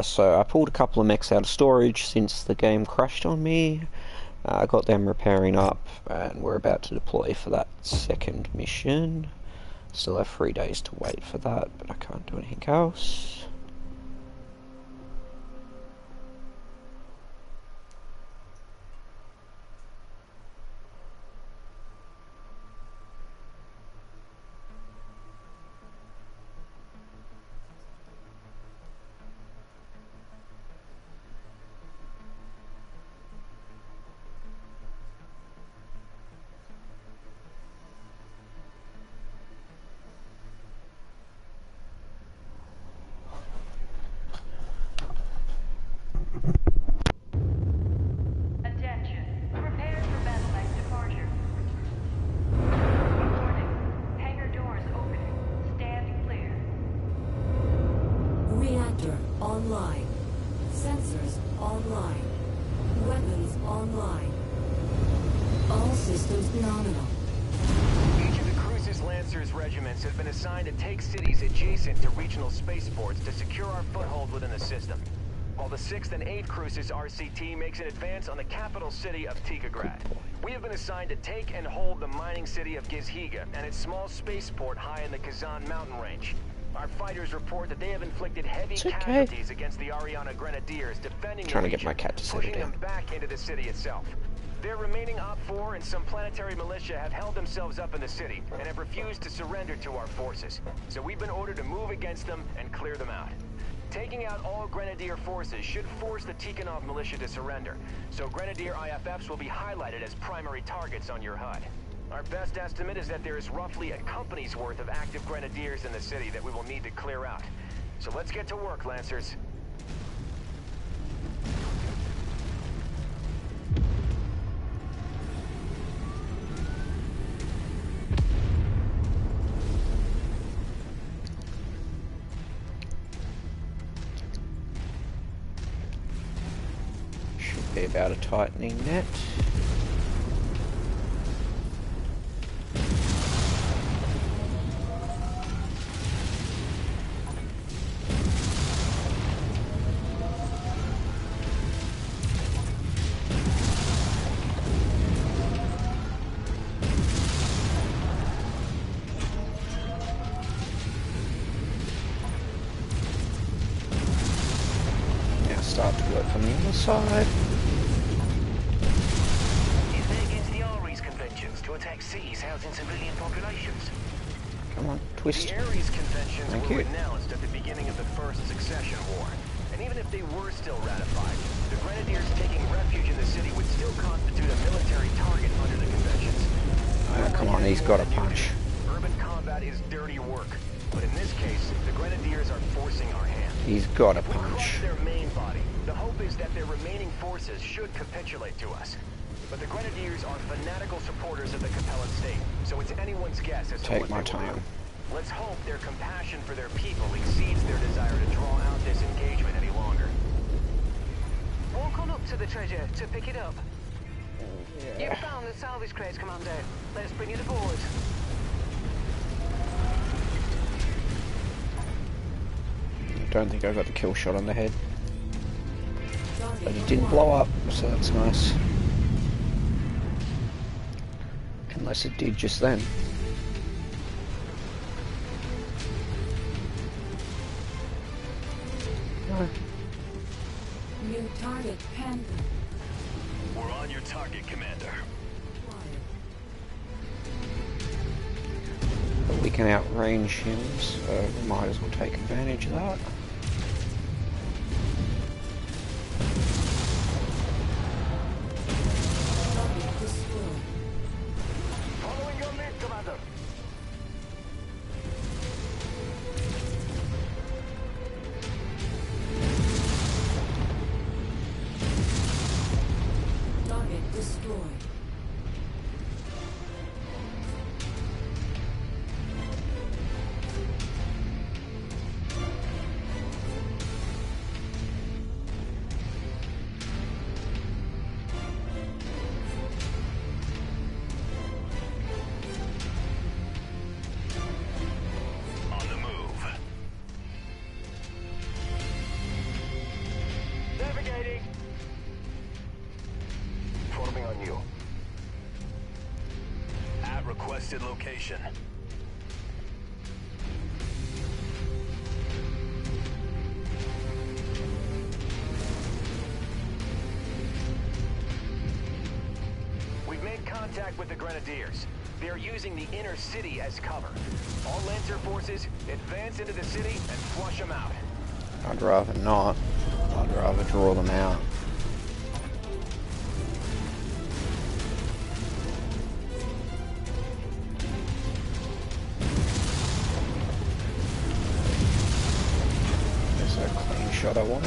So I pulled a couple of mechs out of storage since the game crashed on me. I got them repairing up, and we're about to deploy for that second mission. Still have 3 days to wait for that, but I can't do anything else. Online. Sensors online. Weapons online. All systems nominal. Each of the Cruises Lancers regiments have been assigned to take cities adjacent to regional spaceports to secure our foothold within the system, while the 6th and 8th Cruises RCT makes an advance on the capital city of Tikograd. We have been assigned to take and hold the mining city of Gizhiga and its small spaceport high in the Kazan mountain range. Our fighters report that they have inflicted heavy casualties against the Ariana Grenadiers defending the region, pushing them back into the city itself. Their remaining OPFOR and some planetary militia have held themselves up in the city and have refused to surrender to our forces. So we've been ordered to move against them and clear them out. Taking out all Grenadier forces should force the Tikhonov militia to surrender, so Grenadier IFFs will be highlighted as primary targets on your HUD. Our best estimate is that there is roughly a company's worth of active Grenadiers in the city that we will need to clear out. So let's get to work, Lancers. Should be about a tightening net. Start to work from the other side. Is there against the Ares conventions to attack cities housing civilian populations? Come on, twist. The Ares conventions were you. announced at the beginning of the First Succession War. And even if they were still ratified, the Grenadiers taking refuge in the city would still constitute a military target under the conventions. Come on, he's got a punch. Urban combat is dirty work. But in this case, the Grenadiers are forcing our hand. He's got a We punch. crush their main body. The hope is that their remaining forces should capitulate to us. But the Grenadiers are fanatical supporters of the Capellan state, so it's anyone's guess as to Take what my they will do. time. Let's hope their compassion for their people exceeds their desire to draw out this engagement any longer. Walk on up to the treasure to pick it up. Yeah. You found the salvage crate, Commander. Let's bring it aboard. Don't think I got the kill shot on the head. But it didn't blow up, so that's nice. Unless it did just then. No. New target Panther. We're on your target, Commander. But we can outrange him, so we might as well take advantage of that. Target destroyed. Following your lead, Commander. Target destroyed. location. We've made contact with the Grenadiers. They are using the inner city as cover. All Lancer forces, advance into the city and flush them out. I'd rather not. I'd rather draw them out. There's a clean shot I want.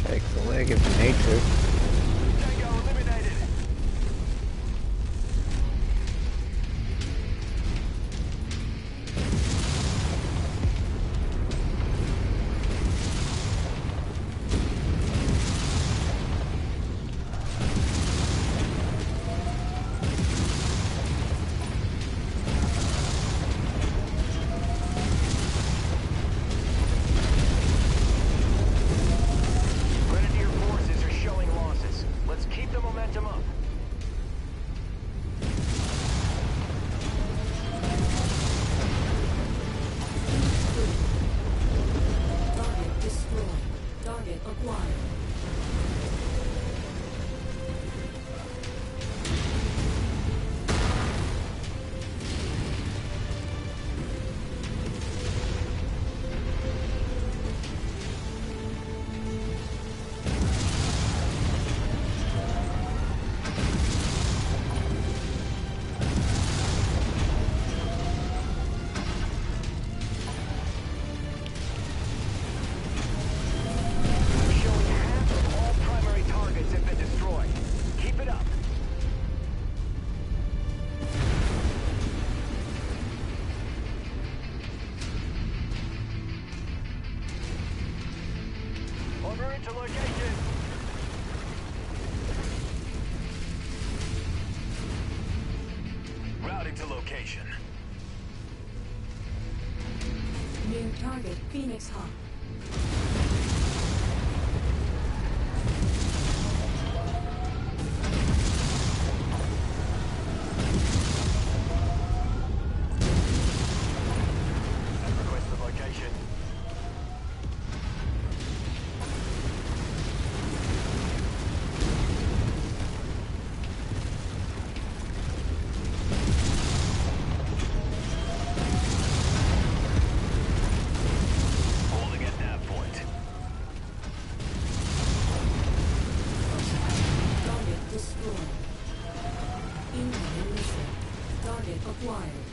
Take the leg if you need to. Tango eliminated. Grenadier forces are showing losses. Let's keep the momentum up. Target destroyed. Target acquired. Showing half of all primary targets have been destroyed. Keep it up. En route to location. Routing to location. New target Phoenix Hub. Request the location. Holding at that point. Target destroyed. Incoming missile. Target acquired.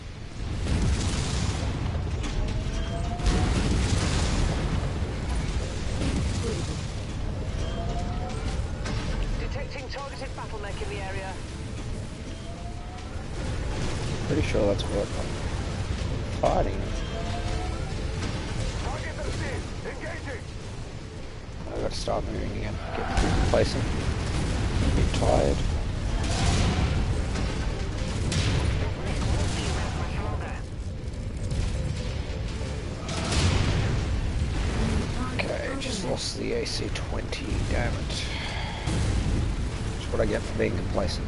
Critical. Detecting targeted battle mech in the area. Pretty sure that's what I'm fighting. Target those engaging. I've got to start moving again. Get through replacing. A bit tired. Okay, just lost the AC-20, damn it. That's what I get for being complacent.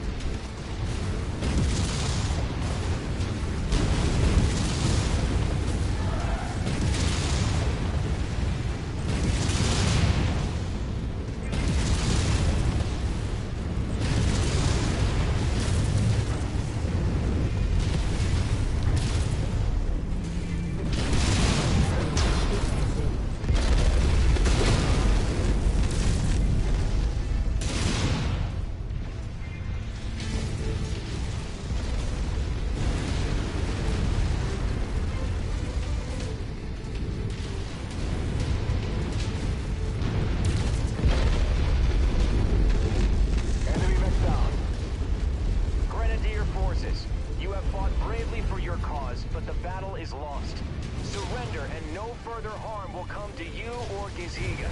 further harm will come to you or Giziga.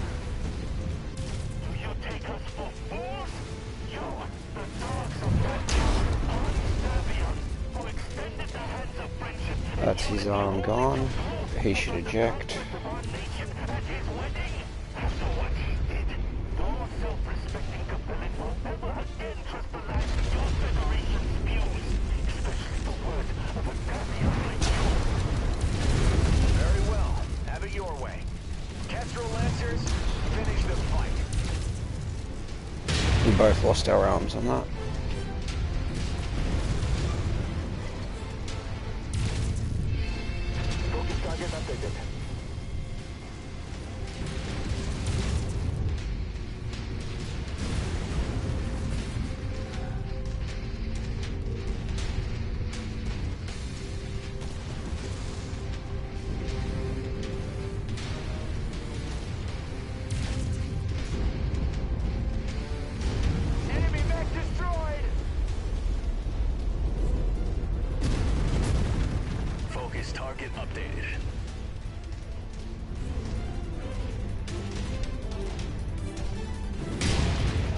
Do you take us for fools? You, the dogs of that Serbian, who extended the hands of friendship. That's his arm gone. He should eject. Of our nation at his wedding. We both lost our arms on that. Focus target updated. Enemy mech destroyed! Focus target updated.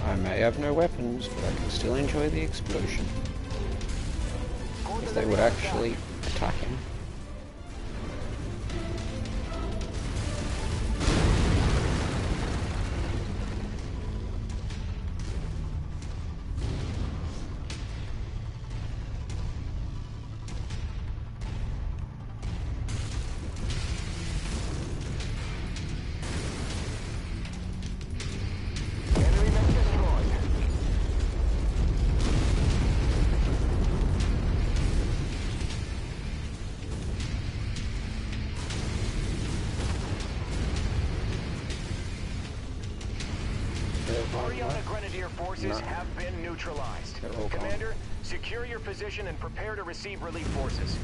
I may have no weapons, but I can still enjoy the explosion. If they would actually attack him. Enemy mech destroyed. Oriana Grenadier forces have been neutralized. They're all gone. Commander, secure your position and prepare to receive relief forces.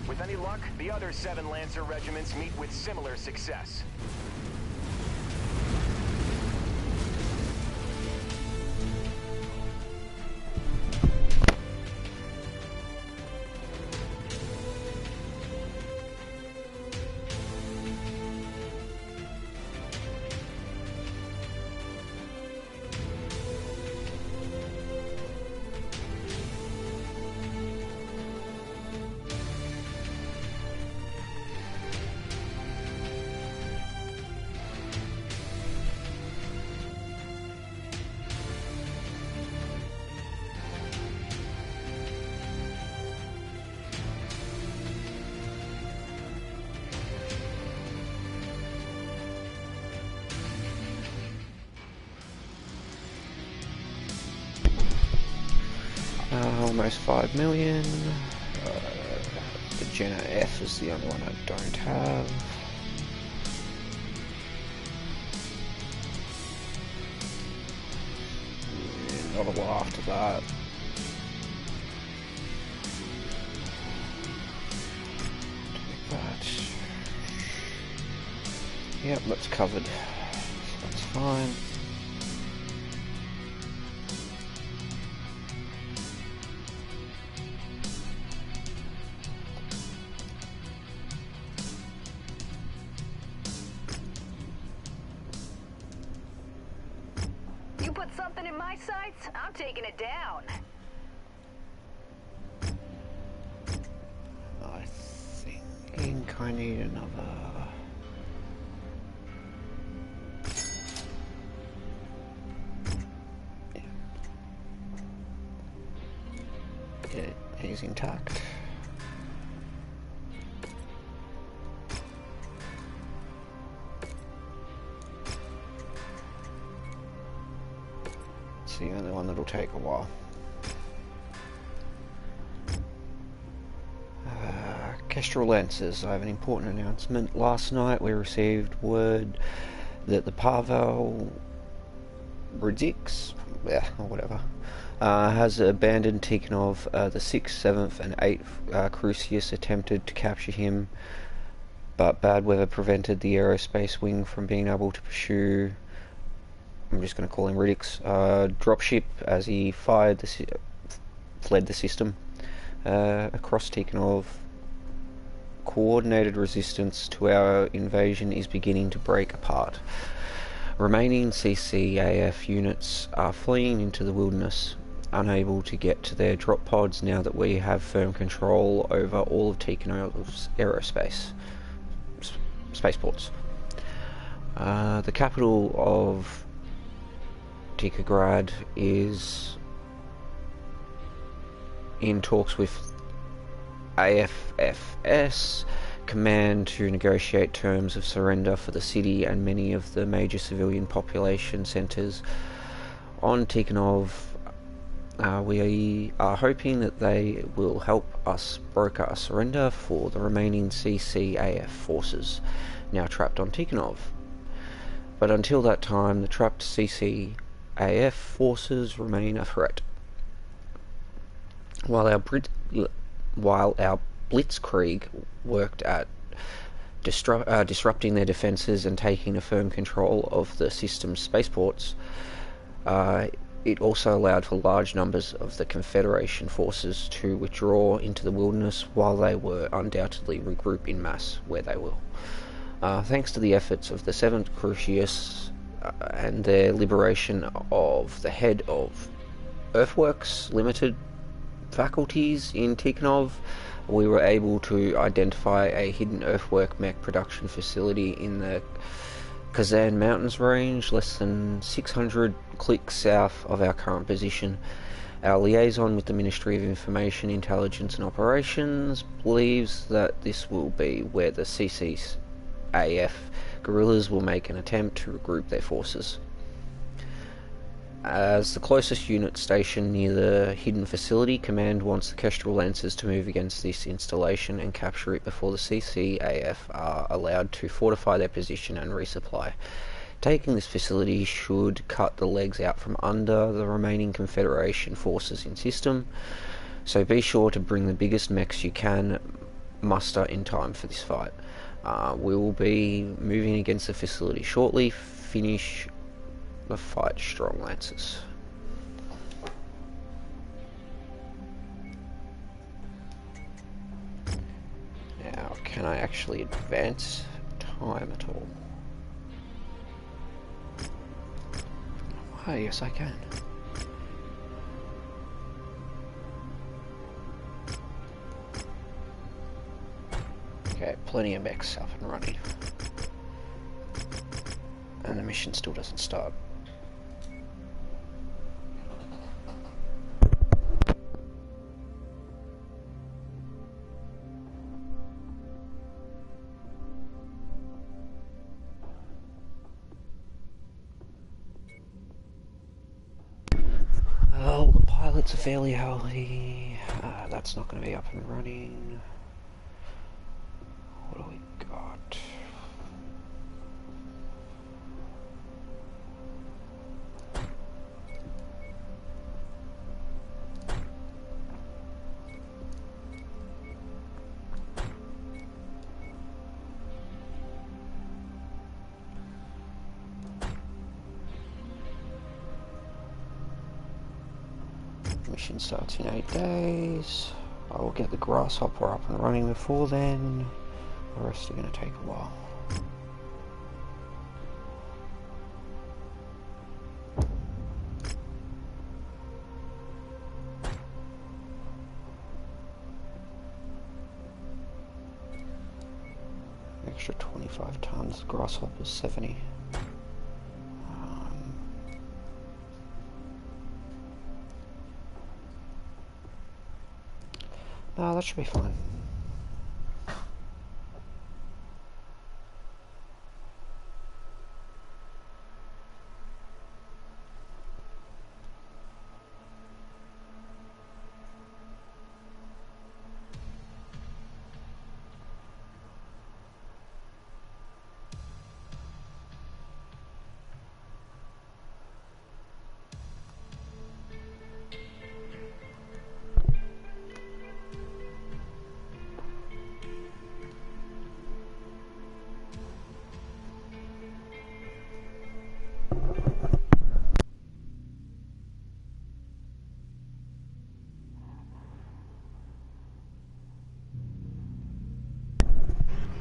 With any luck, the other 7 Lancer regiments meet with similar success. Almost 5 million. The Jenna F is the only one I don't have. Not a lot after that. Take that. Yep, that's covered. So that's fine. You put something in my sights, I'm taking it down. I think I need another. Yeah, he's intact. It's the only one that'll take a while. Kestrel Lancers, I have an important announcement. Last night we received word that the Pavel Brzix, or whatever, has abandoned Tikhonov. The 6th, 7th and 8th Crucius attempted to capture him, but bad weather prevented the aerospace wing from being able to pursue, I'm just going to call him Riddick's, dropship as he fled the system across Tikhonov. Coordinated resistance to our invasion is beginning to break apart. Remaining CCAF units are fleeing into the wilderness, unable to get to their drop pods now that we have firm control over all of Tikhonov's aerospace spaceports. The capital of Tikhograd is in talks with AFFS command to negotiate terms of surrender for the city and many of the major civilian population centers On Tikhonov, we are hoping that they will help us broker a surrender for the remaining CCAF forces now trapped on Tikhonov. But until that time, the trapped CCAF forces remain a threat. While our Blitzkrieg worked at disrupting their defences and taking a firm control of the system's spaceports, it also allowed for large numbers of the Confederation forces to withdraw into the wilderness while they were undoubtedly regroup in mass where they will. Thanks to the efforts of the 7th Crucius and their liberation of the head of Earthworks Limited faculties in Tikhonov, we were able to identify a hidden earthwork mech production facility in the Kazan Mountains range, less than 600 clicks south of our current position. Our liaison with the Ministry of Information, Intelligence and Operations believes that this will be where the CCAF guerrillas will make an attempt to regroup their forces. As the closest unit stationed near the hidden facility, Command wants the Kestrel Lancers to move against this installation and capture it before the CCAF are allowed to fortify their position and resupply. Taking this facility should cut the legs out from under the remaining Confederation forces in system, so be sure to bring the biggest mechs you can muster in time for this fight. We will be moving against the facility shortly. Finish the fight strong, Lancers. Now, can I actually advance time at all? Oh, yes I can. Okay, plenty of mechs up and running. And the mission still doesn't start. Oh, the pilots are fairly early. That's not going to be up and running. What do we got? Mission starts in 8 days. I will get the Grasshopper up and running before then. The rest are going to take a while. Extra 25 tons, Grasshopper's 70. No, that should be fine.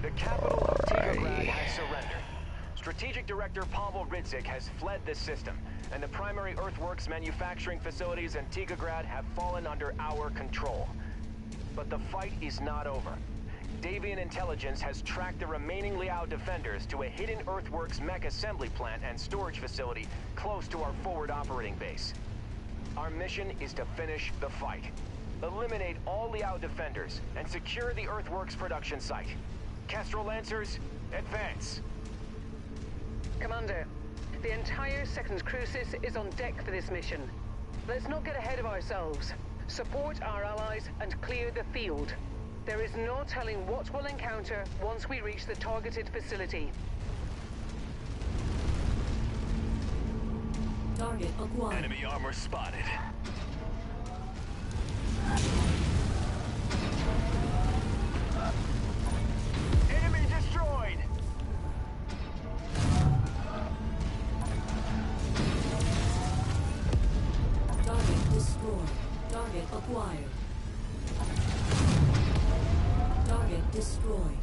The capital of Tigrograd has surrendered. Strategic Director Pavel Ridzik has fled the system, and the primary earthworks manufacturing facilities in Tigrograd have fallen under our control. But the fight is not over. Davian intelligence has tracked the remaining Liao defenders to a hidden earthworks mech assembly plant and storage facility close to our forward operating base. Our mission is to finish the fight. Eliminate all Liao defenders and secure the earthworks production site. Kestrel Lancers, advance. Commander, The entire 2nd Crucis is on deck for this mission. Let's not get ahead of ourselves. Support our allies and clear the field. There is no telling what we'll encounter once we reach the targeted facility. Target acquired. Enemy armor spotted. Enemy destroyed! Target destroyed. Target acquired. Target destroyed.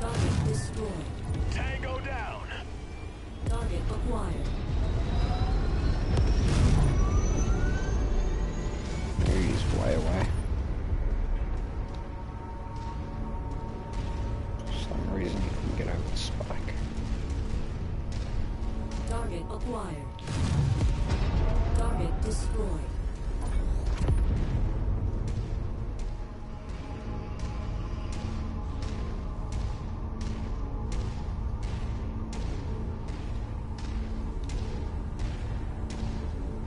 Target destroyed. Tango down! Target acquired. He's way away. For some reason he couldn't get over the spike. Target acquired. Target destroyed.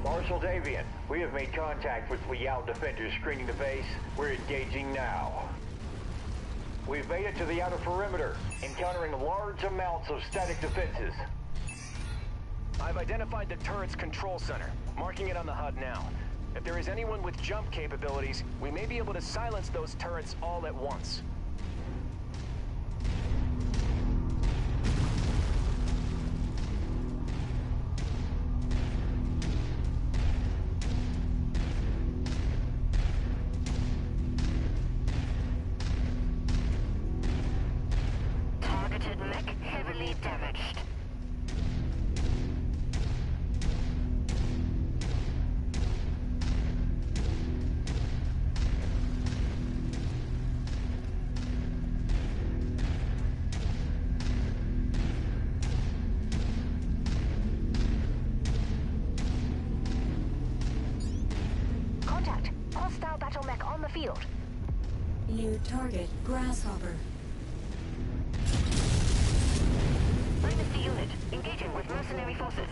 Marshal Davian, we have made contact with Liao defenders screening the base. We're engaging now. We've made it to the outer perimeter, encountering large amounts of static defenses. I've identified the turret's control center, marking it on the HUD now. If there is anyone with jump capabilities, we may be able to silence those turrets all at once. Targeted mech heavily damaged. Contact! Hostile battle mech on the field. New target Grasshopper. Dynasty unit, engaging with mercenary forces.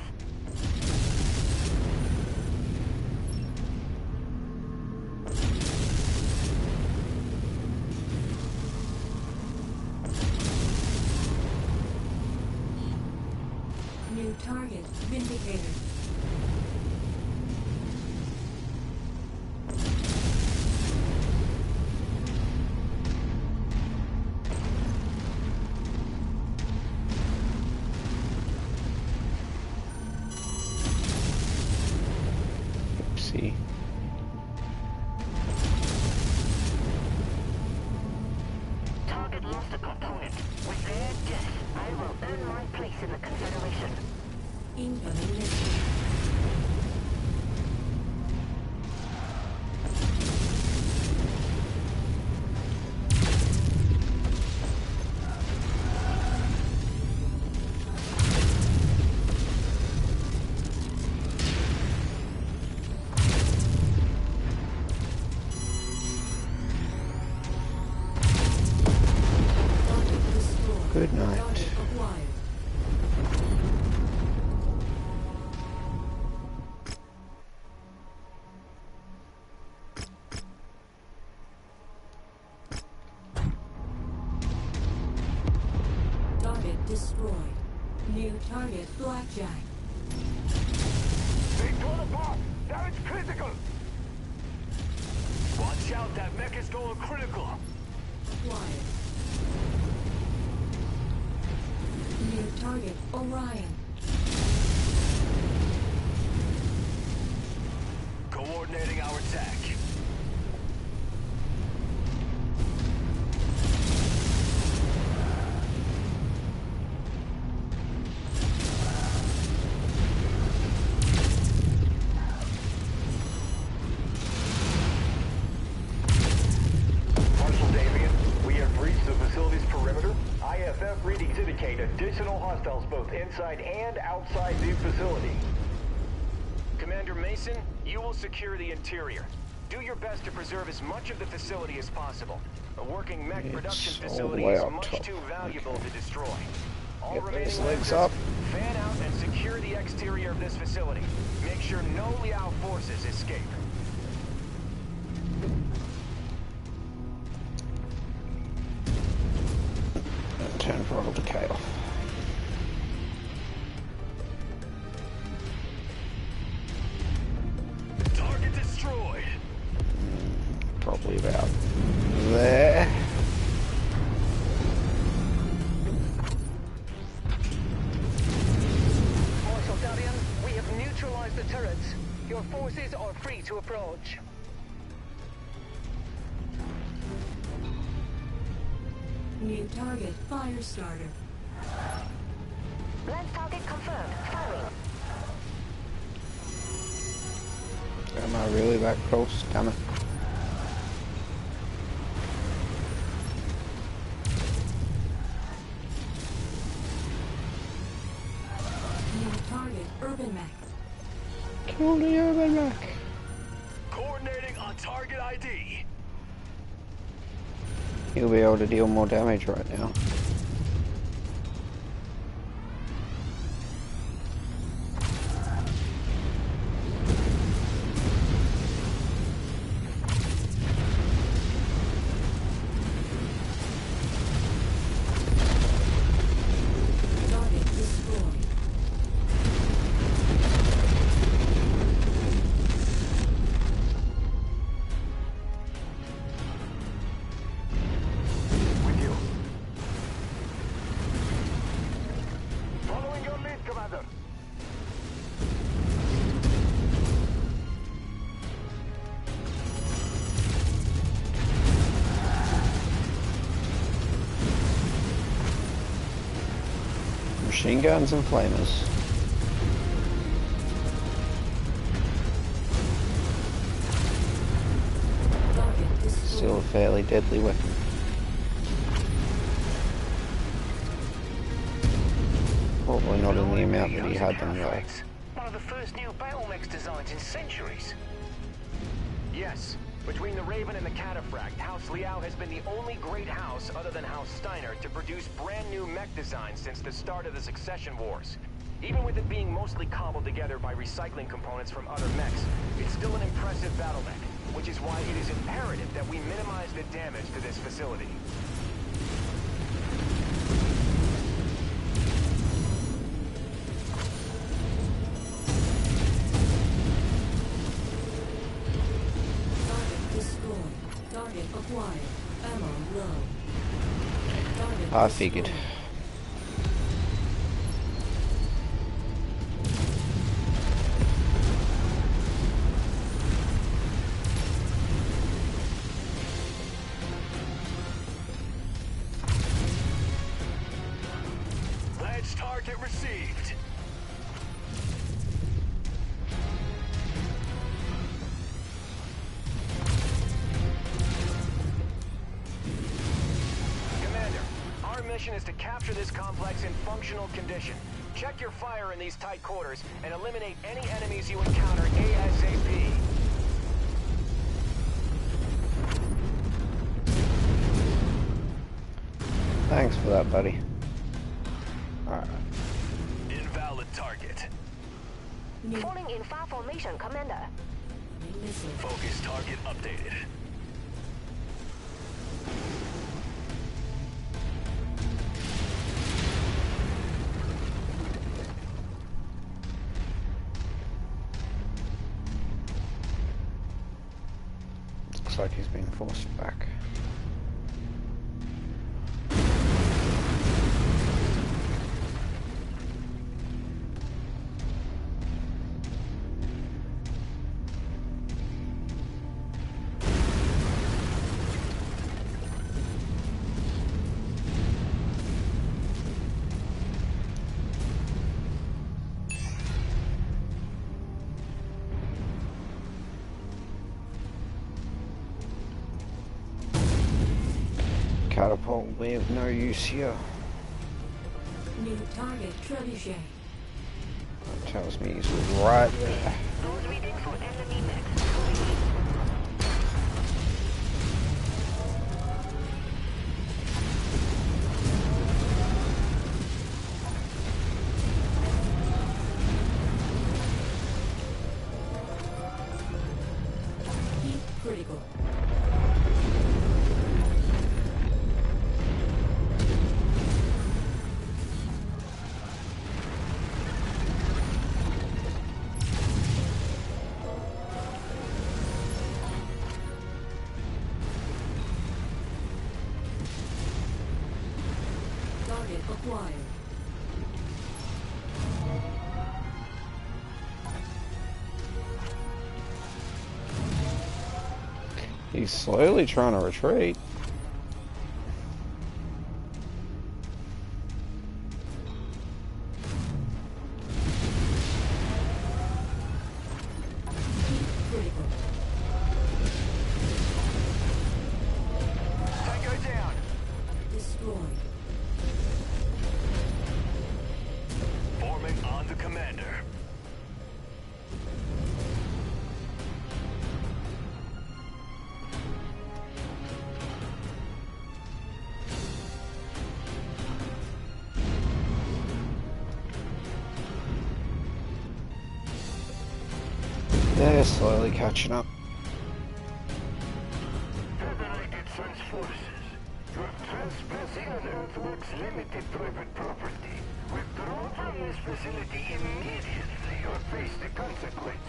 New target Vindicator. Oopsie. Target lost a component. With their death, I will earn my place in the Confederation. Incoming missile. Target destroyed. Good night. Target acquired. Target destroyed. New target Blackjack. They torn apart! Damage critical! Watch out, that mech is going critical! Acquired. New target Orion. Coordinating our attack. Marshal Davian, we have reached the facility's perimeter. IFF readings indicate additional hostiles both inside and outside the facility. Commander Mason, you will secure the interior. Do your best to preserve as much of the facility as possible. A working mech production It's all the facility way is up much top. too valuable Okay. to destroy. All Get remaining those legs Lancers, up. fan out and secure the exterior of this facility. Make sure no Liao forces escape. Turn throttle decay off. Target destroyed. Probably about there. Marshal Darian, we have neutralized the turrets. Your forces are free to approach. New target fire starter. Land target confirmed. Firing. Am I really that close? Damn it. New target urban mech. Kill the urban mech. Coordinating on target ID. He'll be able to deal more damage right now. Target destroyed. With you. Following your lead, Commander. Machine guns and flamers. Target destroyed. Still a fairly deadly weapon. Probably not in the amount that he had them though. One of the first new battle mechs designs in centuries. Yes. Between the Raven and the Cataphract, House Liao has been the only great house other than House Steiner to produce brand new mech designs since the start of the Succession Wars. Even with it being mostly cobbled together by recycling components from other mechs, it's still an impressive battle mech, which is why it is imperative that we minimize the damage to this facility. Target destroyed. Target acquired. Ammo low. Target I figured. destroyed. Ledge target received. Commander, our mission is to capture this complex in functional condition. Check your fire in these tight quarters and eliminate any enemies you encounter ASAP. Thanks for that, buddy. Alright. Invalid target. New Falling in fire formation, Commander. missile. Focus target updated. Looks like he's being forced back. Catapult will be of no use here. New target trebuchet. That tells me he's right there. Those readings for enemy mechs. Target acquired. He's slowly trying to retreat. Critical. Tango down. Destroyed. Forming on the commander. They're slowly catching up. Federated Suns forces, you're trespassing on Earthworks Limited private property. Withdraw from this facility immediately or face the consequences.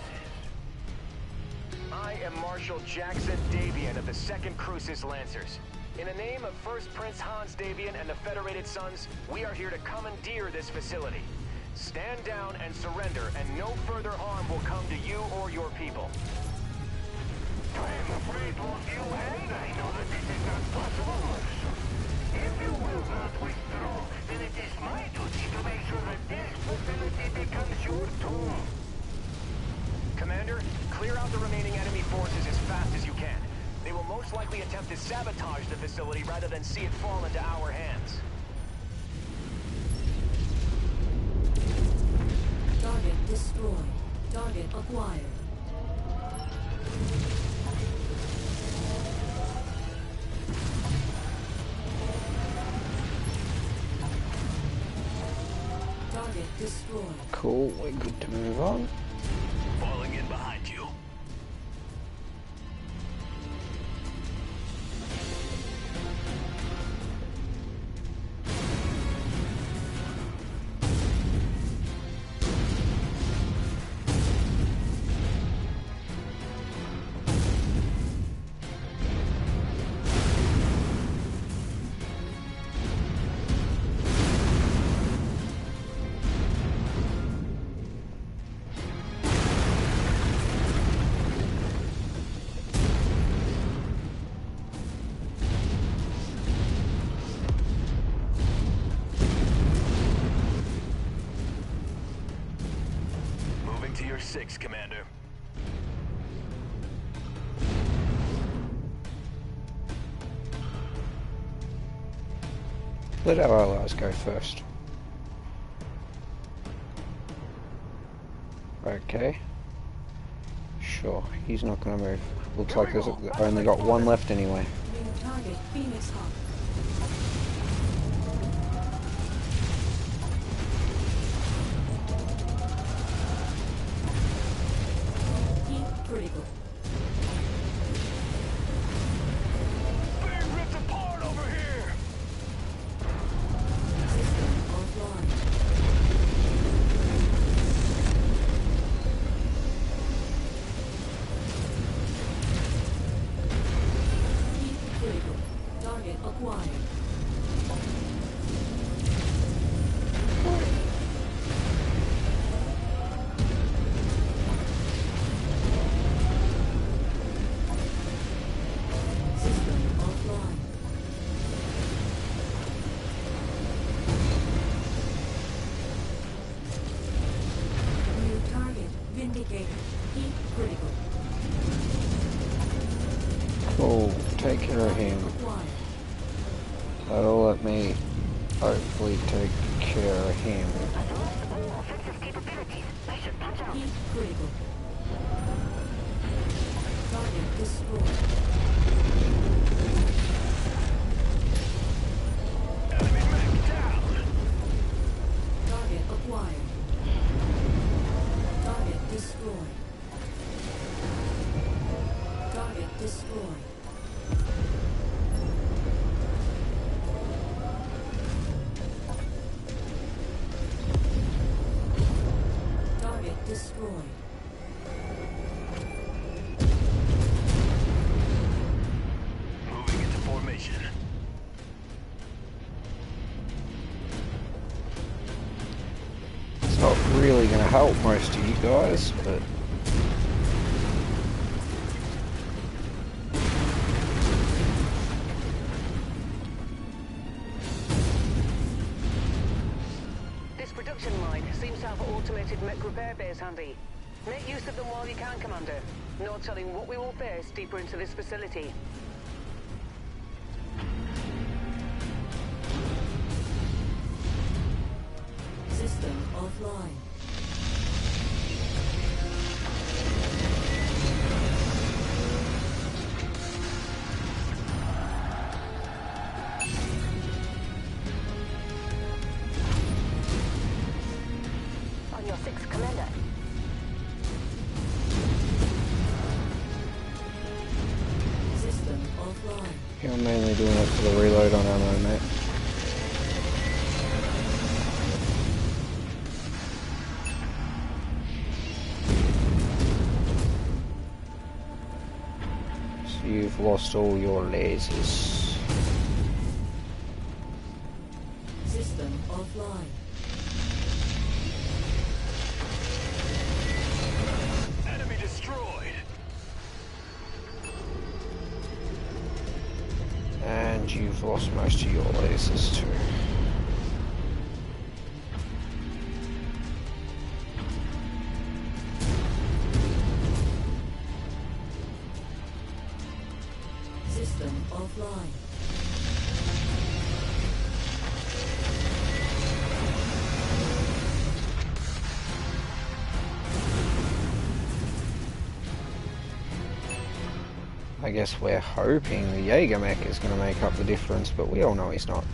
I am Marshal Jackson Davian of the 2nd Crucis Lancers. In the name of First Prince Hans Davian and the Federated Sons, we are here to commandeer this facility. Stand down and surrender, and no further harm will come to you or your people. I am afraid both you and I know that this is not possible, Marshal. If you will not withdraw, then it is my duty to make sure that this facility becomes your tomb. Commander, clear out the remaining enemy forces as fast as you can. They will most likely attempt to sabotage the facility rather than see it fall into our hands. Target destroyed. Target acquired. Target destroyed. Cool, we're good to move on. Falling in behind you. To your 6, Commander. Let our allies go first. Okay. Sure, he's not gonna move. Looks like there's only got one left anyway. New target Phoenix Hawk. Critical. Being ripped apart over here! System offline. Critical. Target acquired. System offline. New target vindicated. Heat critical. Cool, take care of him. Acquired. That'll let me hopefully take care of him. Offensive capabilities. I should punch out. Heat critical. Target destroyed. Enemy mech down! Target acquired. Target destroyed. Target destroyed. Target destroyed. really going to help most of you guys, but... This production line seems to have automated mech repair bays handy. Make use of them while you can, Commander. No telling what we will face deeper into this facility. System offline. On your 6, Commander. System offline. Yeah, I'm mainly doing it for the reload on ammo, mate. So you've lost all your lasers. System offline. Enemy destroyed. And you've lost most of your lasers too. System offline. I guess we're hoping the Jaeger mech is going to make up the difference, but we all know he's not.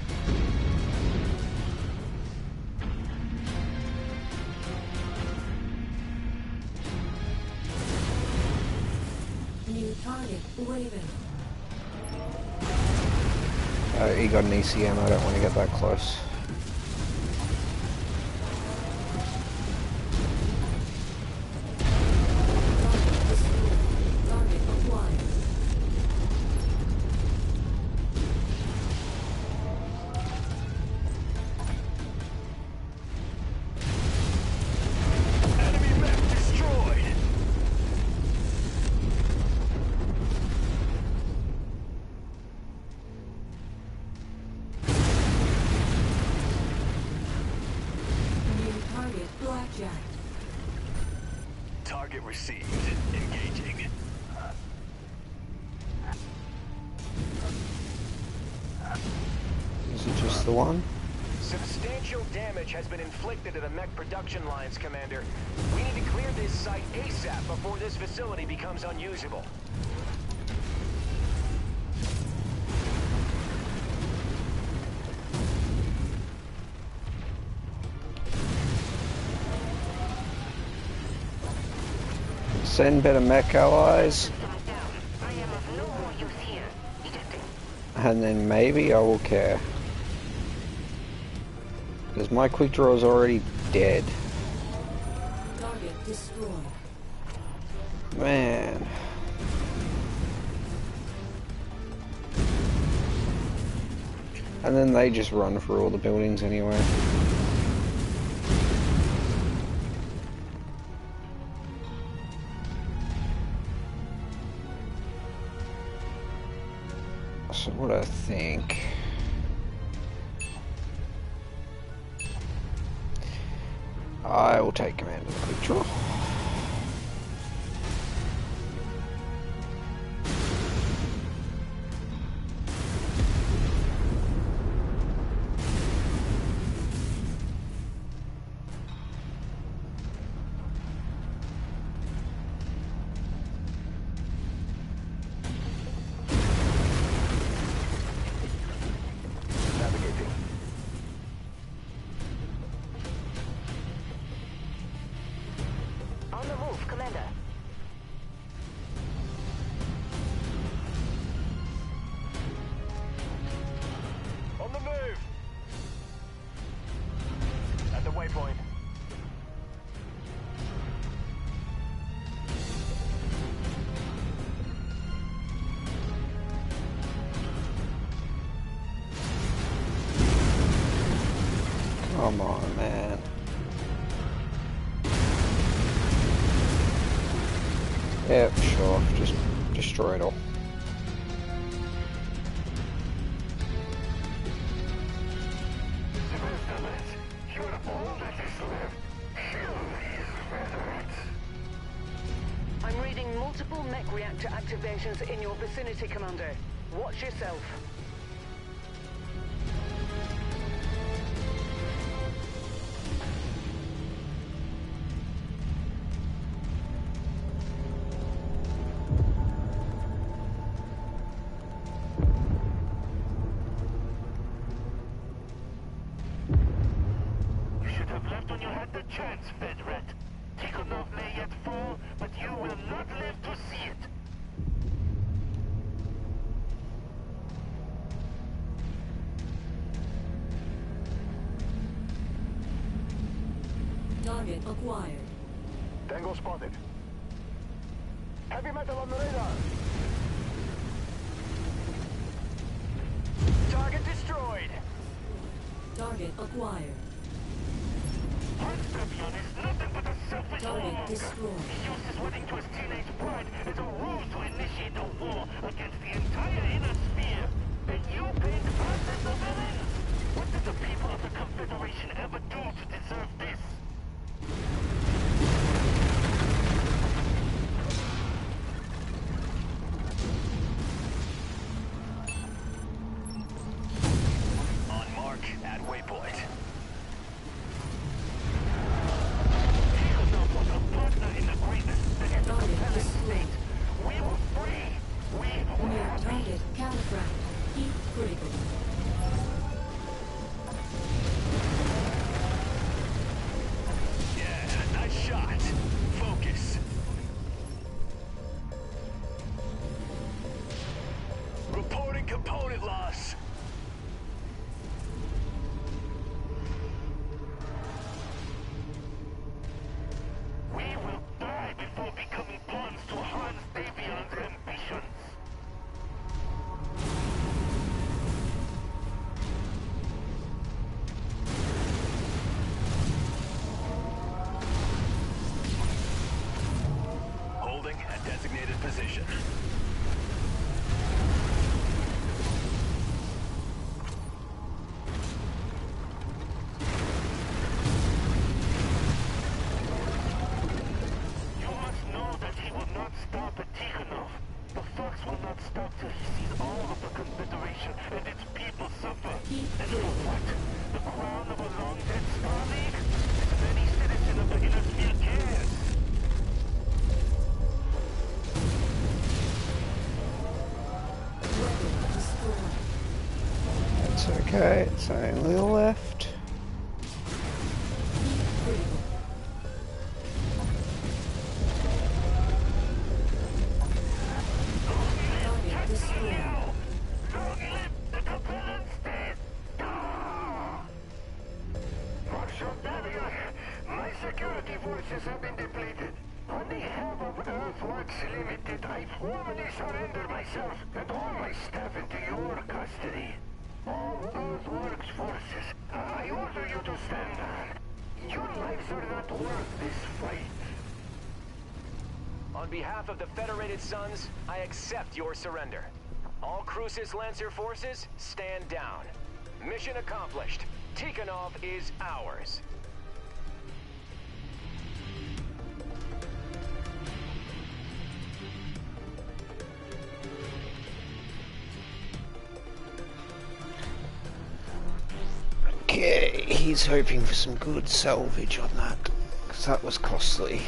New target waving. He got an ECM, I don't want to get that close. Target acquired. Enemy mech destroyed. New target blackjack. Target received. Engaging. Is it just the one? Substantial damage has been inflicted to the mech production lines, Commander. We need to clear this site ASAP before this facility becomes unusable. Send better mech allies, Stand down. I am of no more use here. Ejecting. and then maybe I will care. Because my quick draw is already dead. Target destroyed. Man. And then they just run through all the buildings anyway. So what I think... I will take command of the quick draw. Navigating. On the move, Commander. On the move. At the waypoint. Come on, man. Yeah, sure. Just destroy it all. You're all that is left. Kill these veterans. I'm reading multiple mech reactor activations in your vicinity, Commander. Watch yourself. You should have left when you had the chance, Fedrat. Tikhonov may yet fall, but you will not live to see it. Target acquired. Tango spotted. Heavy metal on the radar. Target destroyed. Target acquired. Unscripted is nothing but a selfish Target warmonger. destroyed. He uses wedding to his teenage bride as a ruse to initiate a war against the entire inner sphere. And you paint us as the villains. What did the people of the Confederation ever do to deserve this? On mark at waypoint. Tikhonov was a partner in the greatness that is the Target Propellant destroyed. State. We were free. We were New happy. target calibrated. Heat critical. Yeah, nice shot. Focus. Reporting component loss. We will die before becoming pawns to Hans Davion's ambitions. Holding at designated position. You must know that he will not stop at Tikhonov. The fox will not stop till he sees all of the Confederation and its people suffer. Heat And for critical. what? The crown of a long-dead Star League? As any citizen of the Inner Sphere cares. Weapon destroyed. It's okay. It's only left. Heat critical. Target destroyed. Long live the Propellant State! Marshal Davion, my security forces have been depleted. On behalf of Earthworks Limited, I formally surrender myself and all my staff into your custody. All Earthworks forces, I order you to stand down. Your lives are not worth this fight. On behalf of the Federated Sons, I accept your surrender. All Crucis Lancer forces, stand down. Mission accomplished. Tikhonov is ours. Okay, he's hoping for some good salvage on that, because that was costly.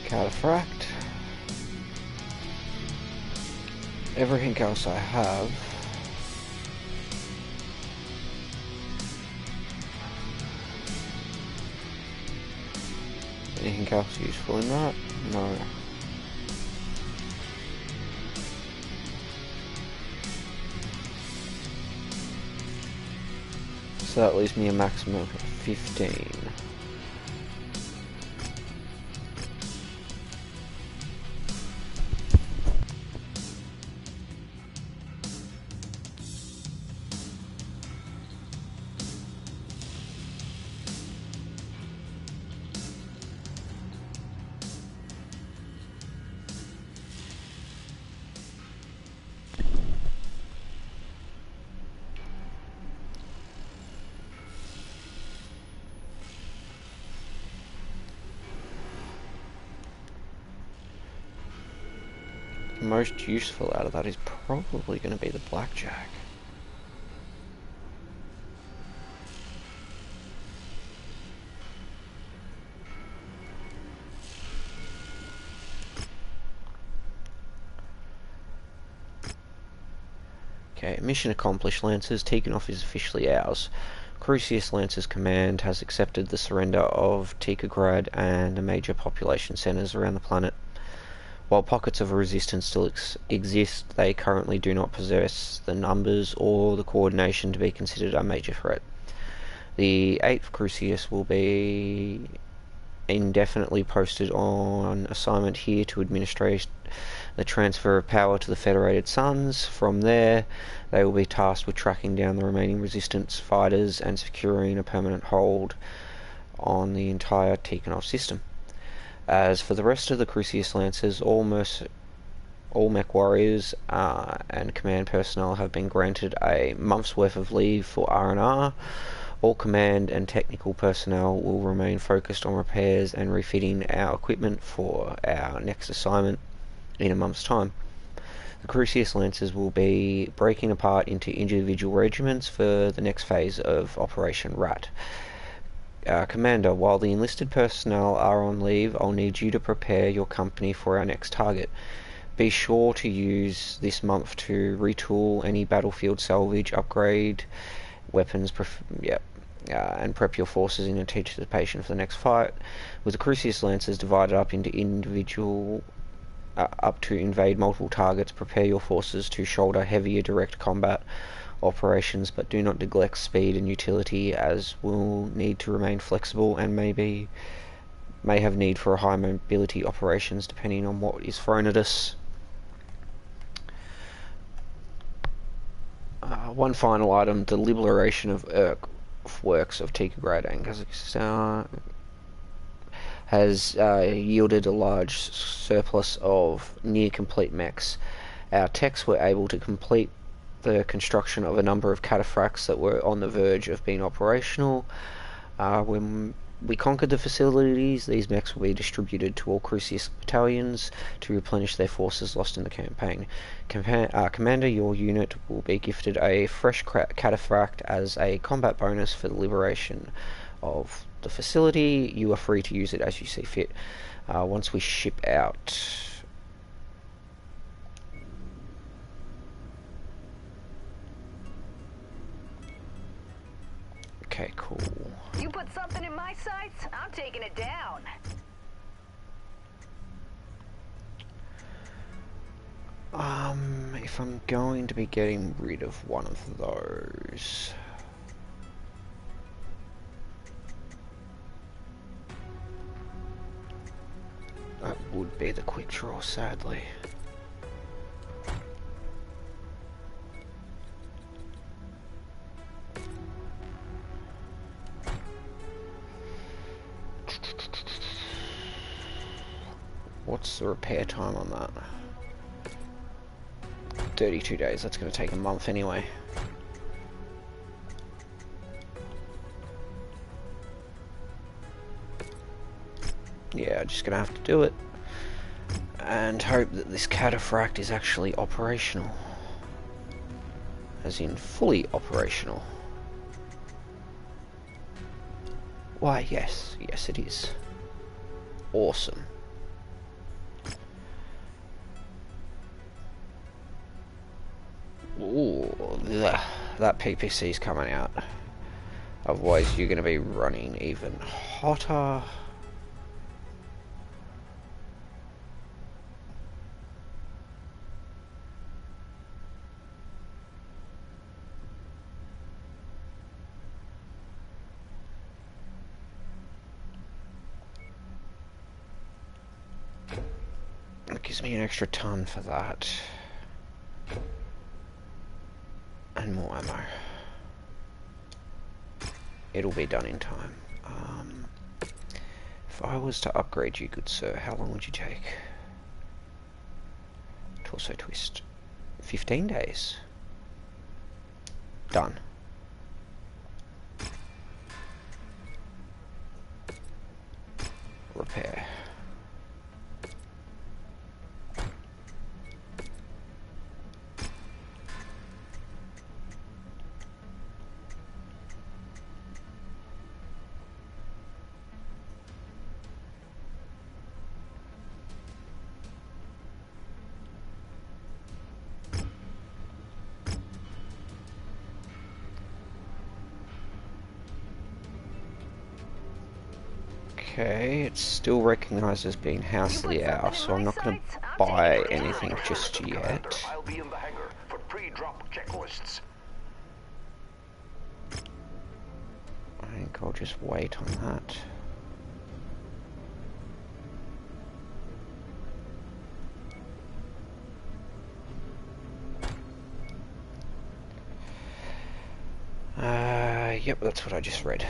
Cataphract. Everything else I have. Anything else useful in that? No. So that leaves me a maximum of 15. Most useful out of that is probably going to be the blackjack. Okay, mission accomplished, Lancers. Tikhonov is officially ours. Crucius Lancers Command has accepted the surrender of Tikhograd and the major population centers around the planet. While pockets of resistance still exist, they currently do not possess the numbers or the coordination to be considered a major threat. The 8th Crucius will be indefinitely posted on assignment here to administrate the transfer of power to the Federated Suns. From there, they will be tasked with tracking down the remaining resistance fighters and securing a permanent hold on the entire Tikhonov system. As for the rest of the Crucius Lancers, all Mechwarriors and command personnel have been granted a month's worth of leave for R&R. All command and technical personnel will remain focused on repairs and refitting our equipment for our next assignment in a month's time. The Crucius Lancers will be breaking apart into individual regiments for the next phase of Operation Rat. Commander, while the enlisted personnel are on leave, I'll need you to prepare your company for our next target. Be sure to use this month to retool any battlefield salvage, upgrade weapons, and prep your forces in anticipation for the next fight. With the Crucius Lancers divided up into individual up to invade multiple targets, prepare your forces to shoulder heavier direct combat operations, but do not neglect speed and utility, as we'll need to remain flexible and may have need for high mobility operations depending on what is thrown at us. One final item: the liberation of earthworks of Tikhograd and Kazakhstan has yielded a large surplus of near-complete mechs. Our techs were able to complete the construction of a number of cataphracts that were on the verge of being operational. When we conquered the facilities, these mechs will be distributed to all Crucius battalions to replenish their forces lost in the campaign. Commander, your unit will be gifted a fresh cataphract as a combat bonus for the liberation of the facility. You are free to use it as you see fit. Once we ship out... Okay, cool. You put something in my sights, I'm taking it down. If I'm going to be getting rid of one of those... that would be the quick draw, sadly. What's the repair time on that? 32 days, that's going to take a month anyway. Yeah, just going to have to do it. And hope that this cataphract is actually operational. As in, fully operational. Why, yes. Yes, it is. Awesome. Ooh, that PPC's coming out. Otherwise, you're going to be running even hotter. Gives me an extra ton for that. And more ammo. It'll be done in time. If I was to upgrade you, good sir, how long would you take? Torso twist. 15 days. Done. Repair. Okay, it's still recognised as being House Liao, so I'm not going to buy anything just yet. I'll be in the hangar for pre-drop checklists. I think I'll just wait on that. Yep, that's what I just read.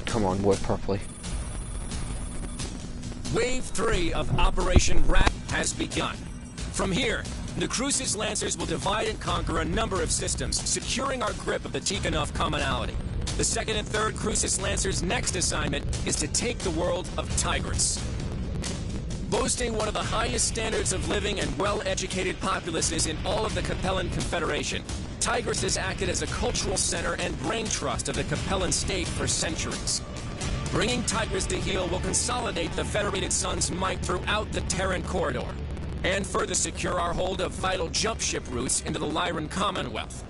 Come on, work properly. Wave 3 of Operation Rat has begun. From here, the Crucis Lancers will divide and conquer a number of systems, securing our grip of the Tikhonov commonality. The 2nd and 3rd Crucis Lancers' next assignment is to take the world of Tigris. Boasting one of the highest standards of living and well-educated populaces in all of the Capellan Confederation, Tigris has acted as a cultural center and brain trust of the Capellan state for centuries. Bringing Tigris to heel will consolidate the Federated Sun's might throughout the Terran corridor, and further secure our hold of vital jump ship routes into the Lyran Commonwealth.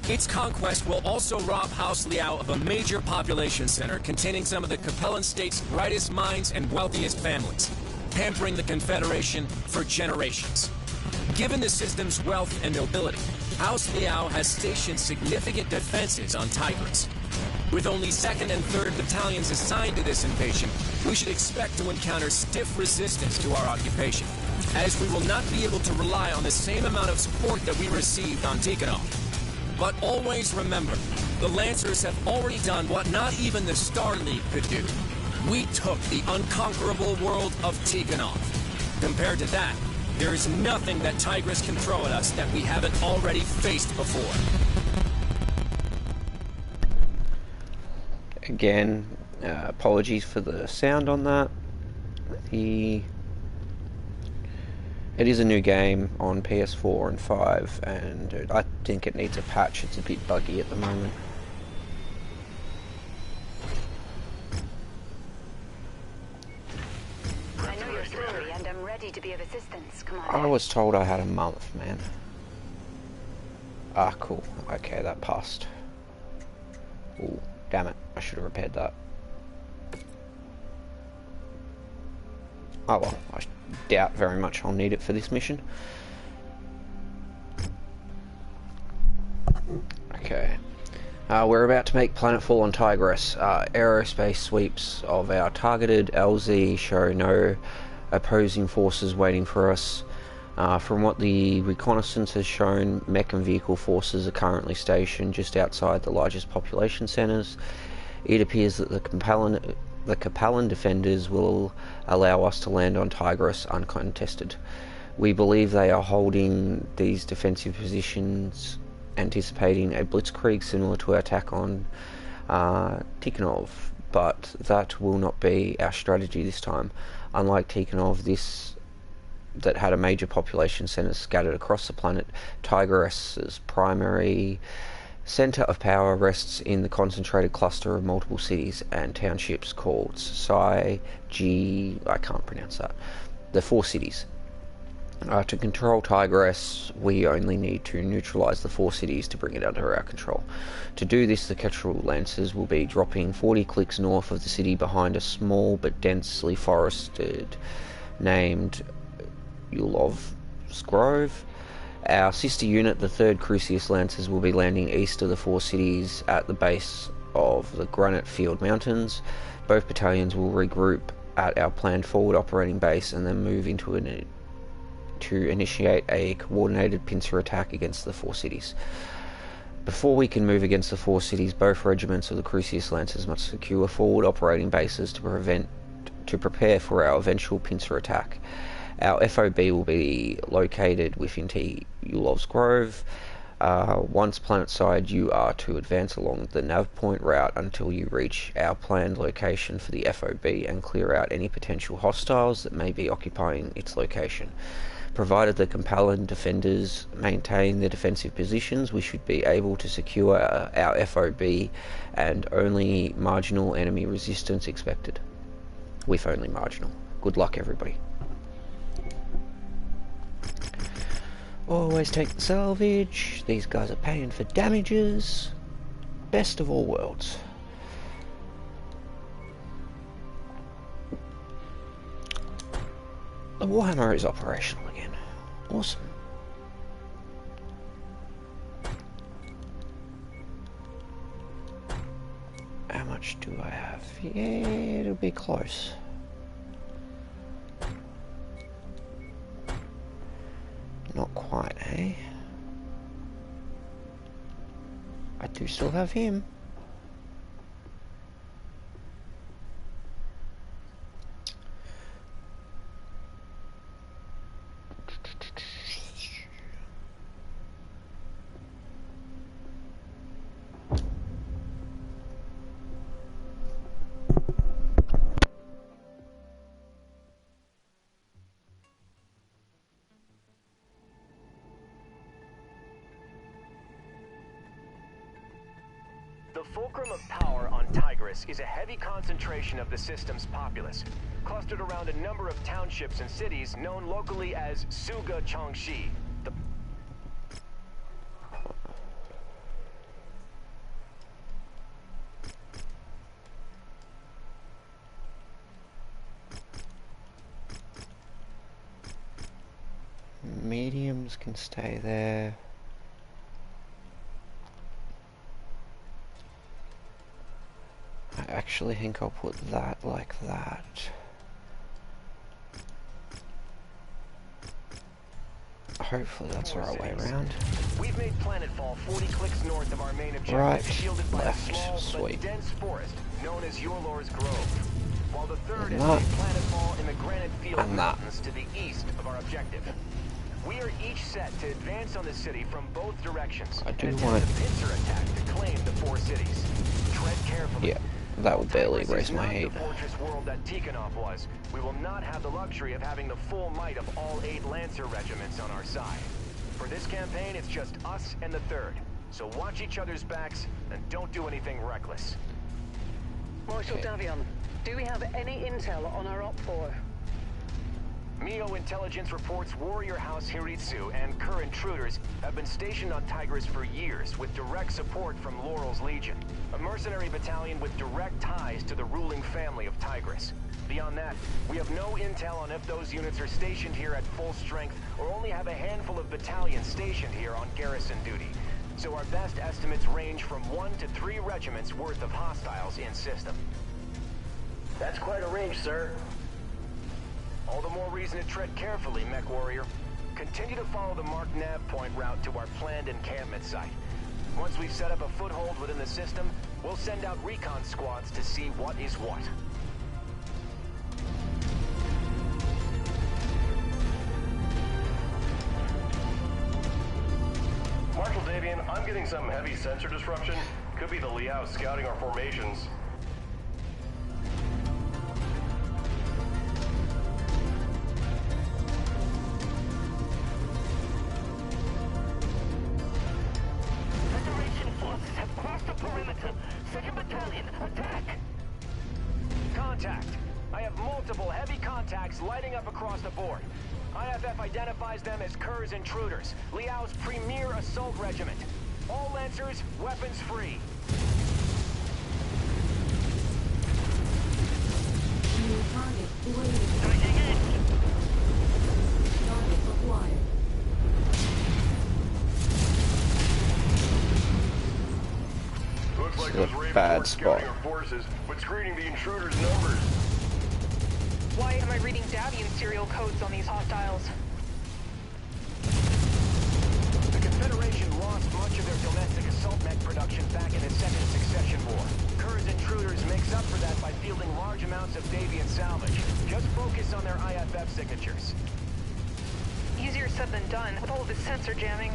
Its conquest will also rob House Liao of a major population center containing some of the Capellan state's brightest minds and wealthiest families, pampering the Confederation for generations. Given the system's wealth and nobility, House Liao has stationed significant defenses on Tigris. With only 2nd and 3rd battalions assigned to this invasion, we should expect to encounter stiff resistance to our occupation, as we will not be able to rely on the same amount of support that we received on Tikhonov. But always remember, the Lancers have already done what not even the Star League could do. We took the unconquerable world of Tikhonov. Compared to that, there is nothing that Tigris can throw at us that we haven't already faced before. Again, apologies for the sound on that. It is a new game on PS4 and 5, and I think it needs a patch. It's a bit buggy at the moment. I know your story, and I'm ready to be of assistance, Commander. I was told I had a month, man. Ah, cool. Okay, that passed. Ooh, damn it. I should have repaired that. Oh well, I doubt very much I'll need it for this mission. Okay. We're about to make planetfall on Tigris. Aerospace sweeps of our targeted LZ show no opposing forces waiting for us. From what the reconnaissance has shown, mech and vehicle forces are currently stationed just outside the largest population centres. It appears that the Capellan defenders will allow us to land on Tigris uncontested. We believe they are holding these defensive positions, anticipating a blitzkrieg similar to our attack on Tikhonov, but that will not be our strategy this time. Unlike Tikhonov, that had a major population centre scattered across the planet, Tigris's primary centre of power rests in the concentrated cluster of multiple cities and townships called I can't pronounce that. The 4 cities. To control Tigris, we only need to neutralise the 4 cities to bring it under our control. To do this, the Kestrel Lancers will be dropping 40 clicks north of the city behind a small but densely forested named Ulov's Grove. Our sister unit, the 3rd Crucis Lancers, will be landing east of the 4 cities at the base of the Granite Field Mountains. Both battalions will regroup at our planned forward operating base and then move to initiate a coordinated pincer attack against the 4 cities. Before we can move against the 4 cities, both regiments of the Crucius Lancers must secure forward operating bases to prepare for our eventual pincer attack. Our FOB will be located within T. Ulov's Grove. Once planetside, you are to advance along the nav point route until you reach our planned location for the FOB and clear out any potential hostiles that may be occupying its location. Provided the Campellan defenders maintain their defensive positions, we should be able to secure our FOB and only marginal enemy resistance expected. With only marginal. Good luck, everybody. Always take the salvage. These guys are paying for damages. Best of all worlds. The Warhammer is operational again. Awesome. How much do I have? Yeah, it'll be close. Not quite, eh? I do still have him. The fulcrum of power on Tigris is a heavy concentration of the system's populace, clustered around a number of townships and cities known locally as Suga Changxi. Mediums can stay there. I actually think I'll put that like that. Hopefully that's the right way around. We've made planetfall 40 clicks north of our main objective, Right, shielded by left, a small sweet. but dense forest known as Yorlor's Grove. While the third And has that. made planetfall in the Granite Field And that. Mountains to the east of our objective. We are each set to advance on the city from both directions. I do and want attempt a pincer attack to claim the 4 cities. Tread carefully. Yeah, that would barely Tigris raise is my not heat. the fortress world that Tikhonov was. We will not have the luxury of having the full might of all 8 Lancer regiments on our side. For this campaign, it's just us and the 3rd. So watch each other's backs and don't do anything reckless. Marshal Okay. Davion, do we have any intel on our Op 4? Mio intelligence reports Warrior House Hiritsu and Kerr intruders have been stationed on Tigris for years with direct support from Laurel's Legion, a mercenary battalion with direct ties to the ruling family of Tigris. Beyond that, we have no intel on if those units are stationed here at full strength or only have a handful of battalions stationed here on garrison duty. So our best estimates range from 1 to 3 regiments worth of hostiles in system. That's quite a range, sir. All the more reason to tread carefully, Mechwarrior. Continue to follow the marked nav point route to our planned encampment site. Once we've set up a foothold within the system, we'll send out recon squads to see what is what. Marshal Davian, I'm getting some heavy sensor disruption. Could be the Liao scouting our formations. Federation forces have crossed the perimeter. 2nd Battalion, attack! Contact. I have multiple heavy contacts lighting up across the board. IFF identifies them as Kerr's intruders, Liao's premier assault regiment. All Lancers, weapons free. New target eliminated. Target acquired. Looks like Still bad spot. Scouting our forces, but screening the intruders' numbers. Why am I reading Davian serial codes on these hostiles? The Confederation lost much of their domestic assault mech production back in the Second Succession War. Kurz Intruders makes up for that by fielding large amounts of Davian salvage. Just focus on their IFF signatures. Easier said than done with all of this sensor jamming.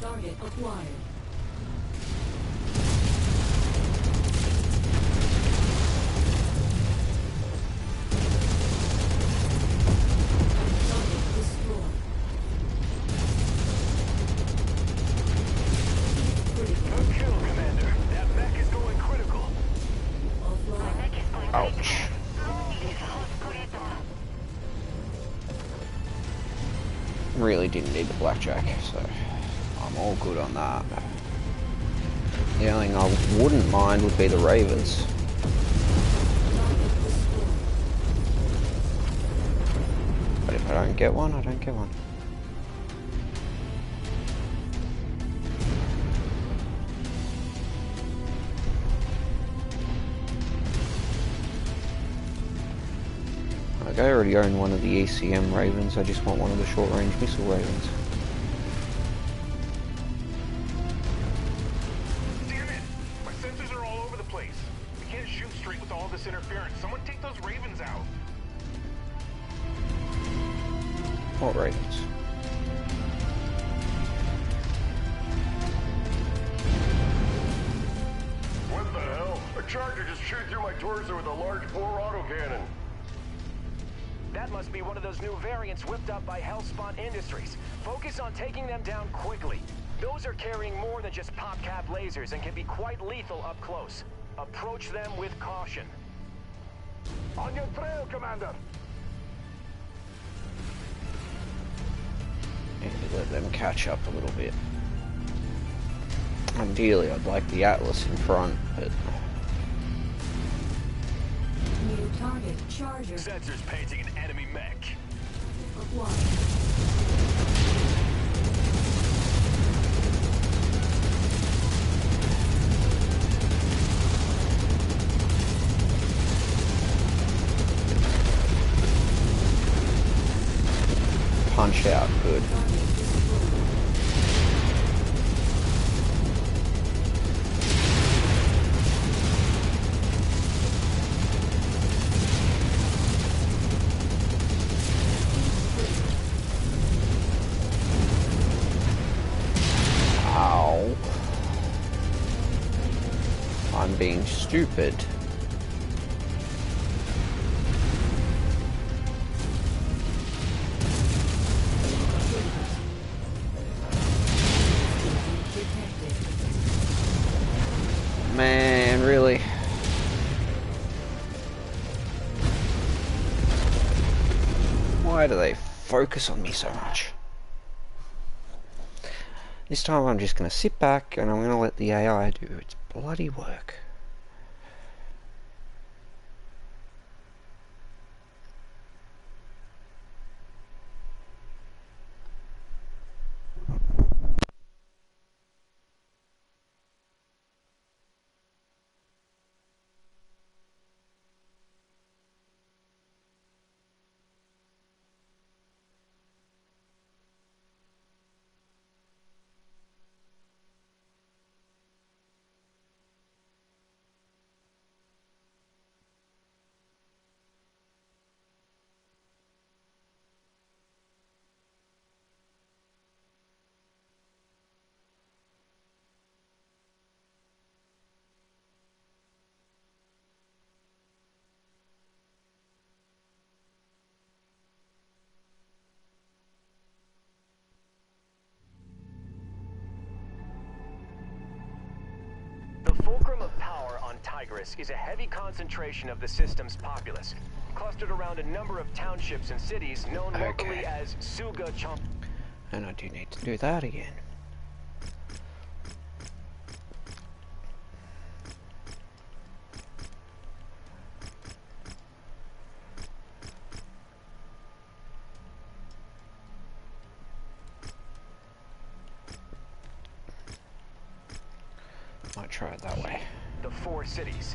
Target acquired. Target destroyed. Critical. Good kill, Commander. That mech is going critical. Offline. Ouch. Really didn't need the blackjack, so I'm all good on that. The only thing I wouldn't mind would be the ravens. But if I don't get one, I don't get one. I already own one of the ECM ravens, I just want one of the short-range missile ravens. Damn it! My sensors are all over the place. We can't shoot straight with all this interference. Someone take those ravens out. What ravens? What the hell? A charger just chewed through my torso with a large bore autocannon. That must be one of those new variants whipped up by Hellspawn Industries. Focus on taking them down quickly. Those are carrying more than just pop-cap lasers and can be quite lethal up close. Approach them with caution. On your trail, Commander. Maybe let them catch up a little bit. Ideally, I'd like the Atlas in front, but New target charger Sensors painting an enemy mech. acquired. punch out good. Ow. I'm being stupid. Man, really? Why do they focus on me so much? This time I'm just going to sit back and I'm going to let the AI do its bloody work. The fulcrum of power on Tigris is a heavy concentration of the system's populace, clustered around a number of townships and cities known locally as Suga Chong. And I do need to do that again. try it that way. The 4 cities.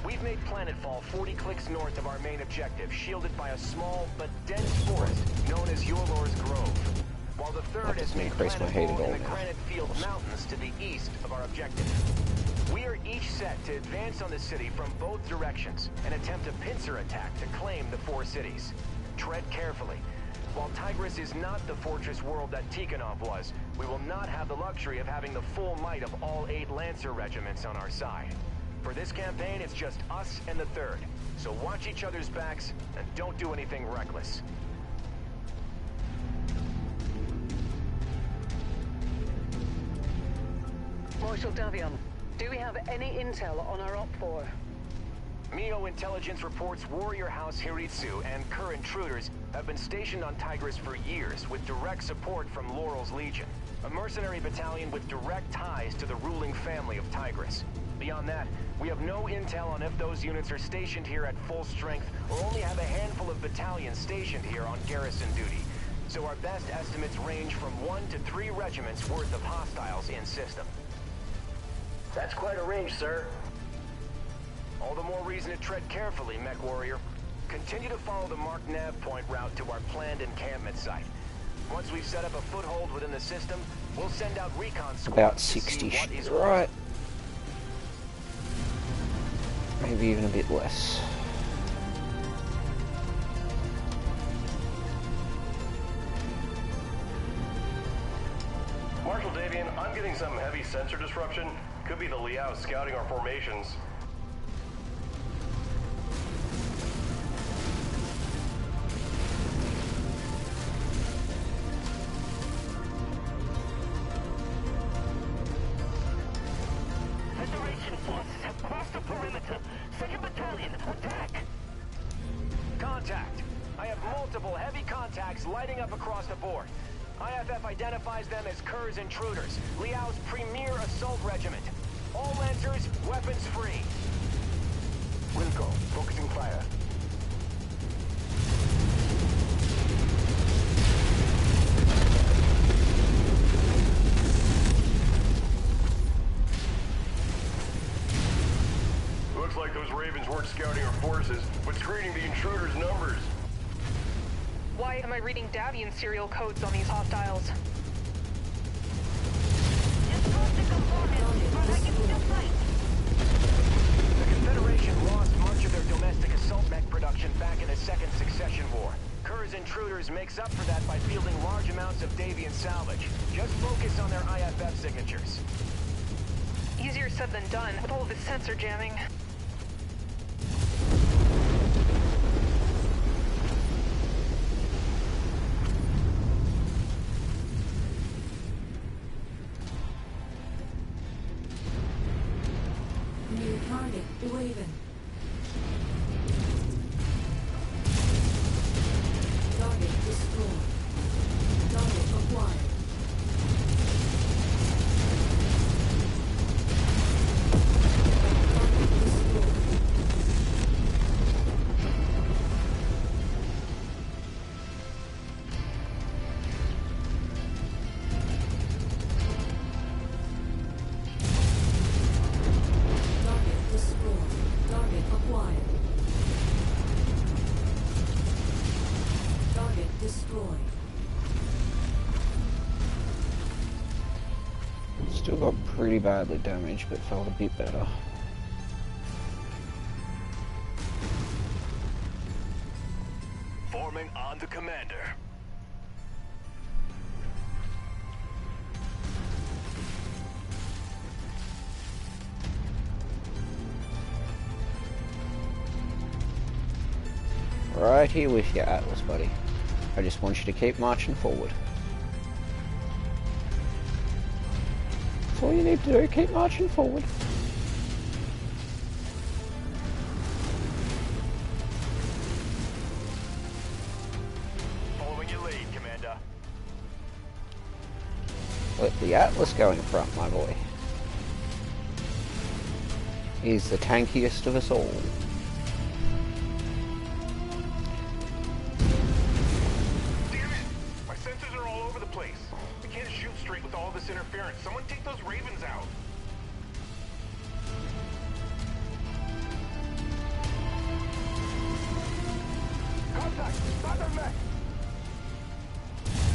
We've made planetfall 40 clicks north of our main objective, shielded by a small but dense forest known as Yorlor's Grove. While the 3rd has made planetfall in the Granite Field Mountains to the east of our objective. We are each set to advance on the city from both directions and attempt a pincer attack to claim the 4 cities. Tread carefully. While Tigris is not the fortress world that Tikhonov was, we will not have the luxury of having the full might of all 8 Lancer regiments on our side. For this campaign, it's just us and the 3rd, so watch each other's backs and don't do anything reckless. Marshal Davion, do we have any intel on our Op-4? Mio intelligence reports Warrior House Hiritsu and Kerr intruders have been stationed on Tigris for years with direct support from Laurel's Legion, a mercenary battalion with direct ties to the ruling family of Tigris. Beyond that, we have no intel on if those units are stationed here at full strength or only have a handful of battalions stationed here on garrison duty. So our best estimates range from 1 to 3 regiments worth of hostiles in system. That's quite a range, sir. All the more reason to tread carefully, Mechwarrior. Continue to follow the marked nav point route to our planned encampment site. Once we've set up a foothold within the system, we'll send out recon squads About to see 60 what is right. Maybe even a bit less. Marshal Davian, I'm getting some heavy sensor disruption. Could be the Liao scouting our formations. Federation forces have crossed the perimeter. 2nd Battalion, attack! Contact! I have multiple heavy contacts lighting up across the board. IFF identifies them as Kerr's intruders, Liao's premier assault regiment. All Lancers, weapons free. Wilco, focusing fire. Looks like those Ravens weren't scouting our forces, but screening the intruders' numbers. Why am I reading Davian serial codes on these hostiles? The Confederation lost much of their domestic assault mech production back in the Second Succession War. Kerr's intruders makes up for that by fielding large amounts of Davian salvage. Just focus on their IFF signatures. Easier said than done with all of this sensor jamming. New target, Raven. Target destroyed. Target acquired. Target destroyed. Target destroyed. Target acquired. Target destroyed. Still got pretty badly damaged, but felt a bit better. Forming on the commander. Right here with you, Atlas, buddy. I just want you to keep marching forward. That's all you need to do, keep marching forward. Following your lead, Commander. Let the Atlas go in front, my boy. He's the tankiest of us all. Damn it! My sensors are all over the place. We can't shoot straight with all this interference. Someone take those Ravens out. Contact! Other mech!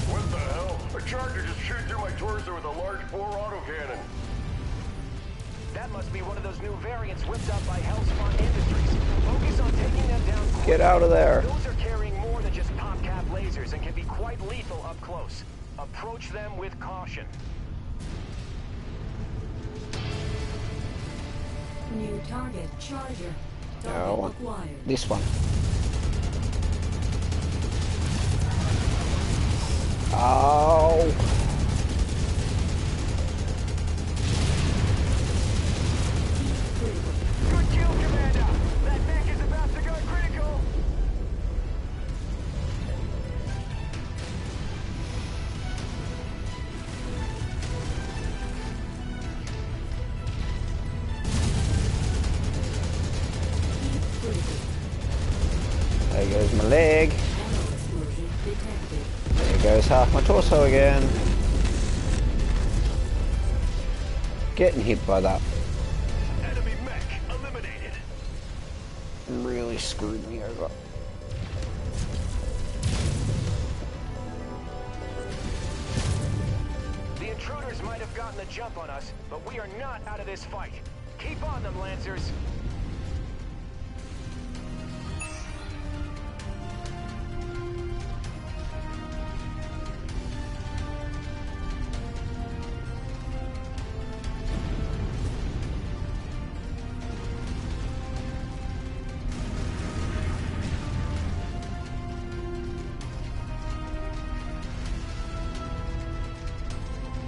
What the hell? A charger just shooting through my torso with a large bore autocannon. That must be one of those new variants whipped up by Hellspawn Industries. Focus on taking them down quickly. Get out of there. Those are carrying more than just pop-cap lasers and can be quite lethal up close. Approach them with caution. New target, Charger. No, I Target want acquired. this one. Oh. Good kill, Commander. That mech is about to go critical. There goes my leg. Ammo explosion detected. There goes half my torso again. Getting hit by that Enemy mech eliminated. really screwed me over. The intruders might have gotten the jump on us, but we are not out of this fight. Keep on them, Lancers.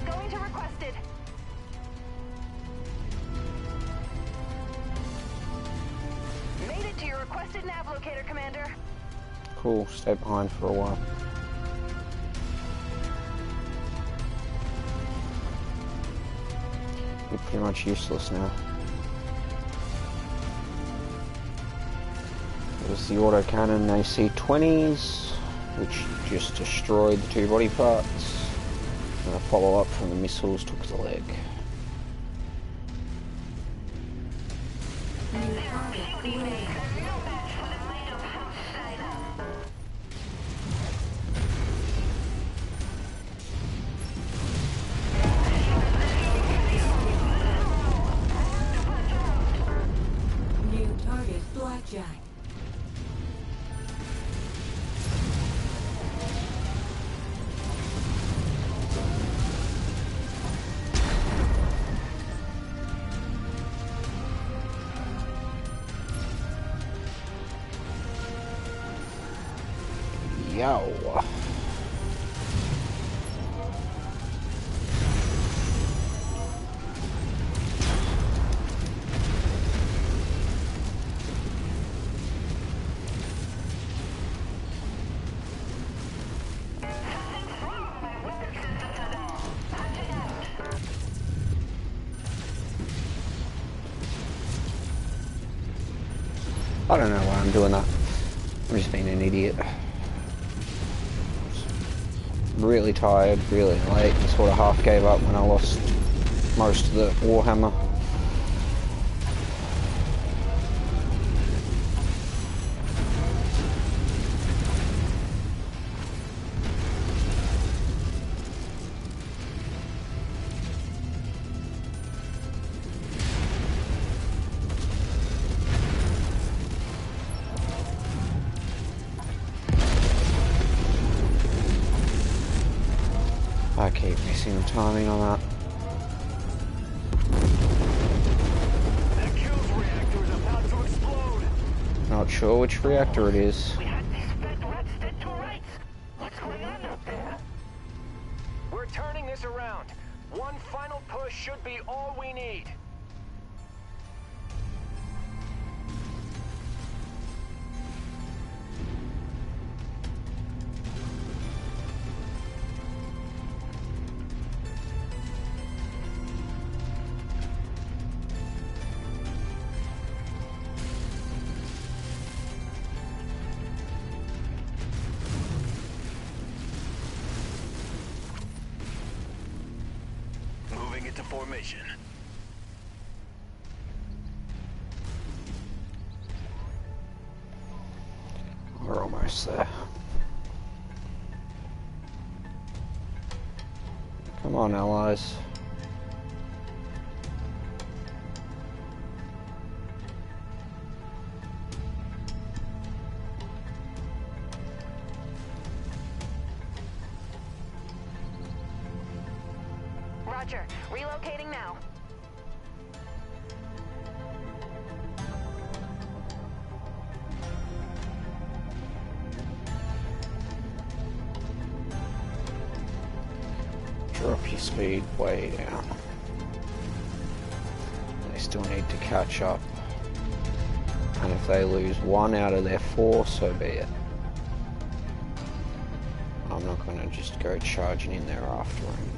Going to requested. Made it to your requested nav locator, Commander. Cool, stay behind for a while. You're pretty much useless now. There's the autocannon AC-20s, which just destroyed the two body parts. And a follow-up from the missiles took the leg. New target created. New target, Blackjack. Yow. I don't know why I'm doing that. I'm just being an idiot. Really tired, really late, sort of half gave up when I lost most of the Warhammer. I keep missing the timing on that. That kills reactor is about to explode. Not sure which reactor it is. We had these fed rats dead to rights. What's going on out there? We're turning this around. One final push should be all we need. Moving into formation. almost there. Come on, allies. Roger. Relocating now. Drop your speed way down. They still need to catch up. And if they lose 1 out of their 4, so be it. I'm not going to just go charging in there after him.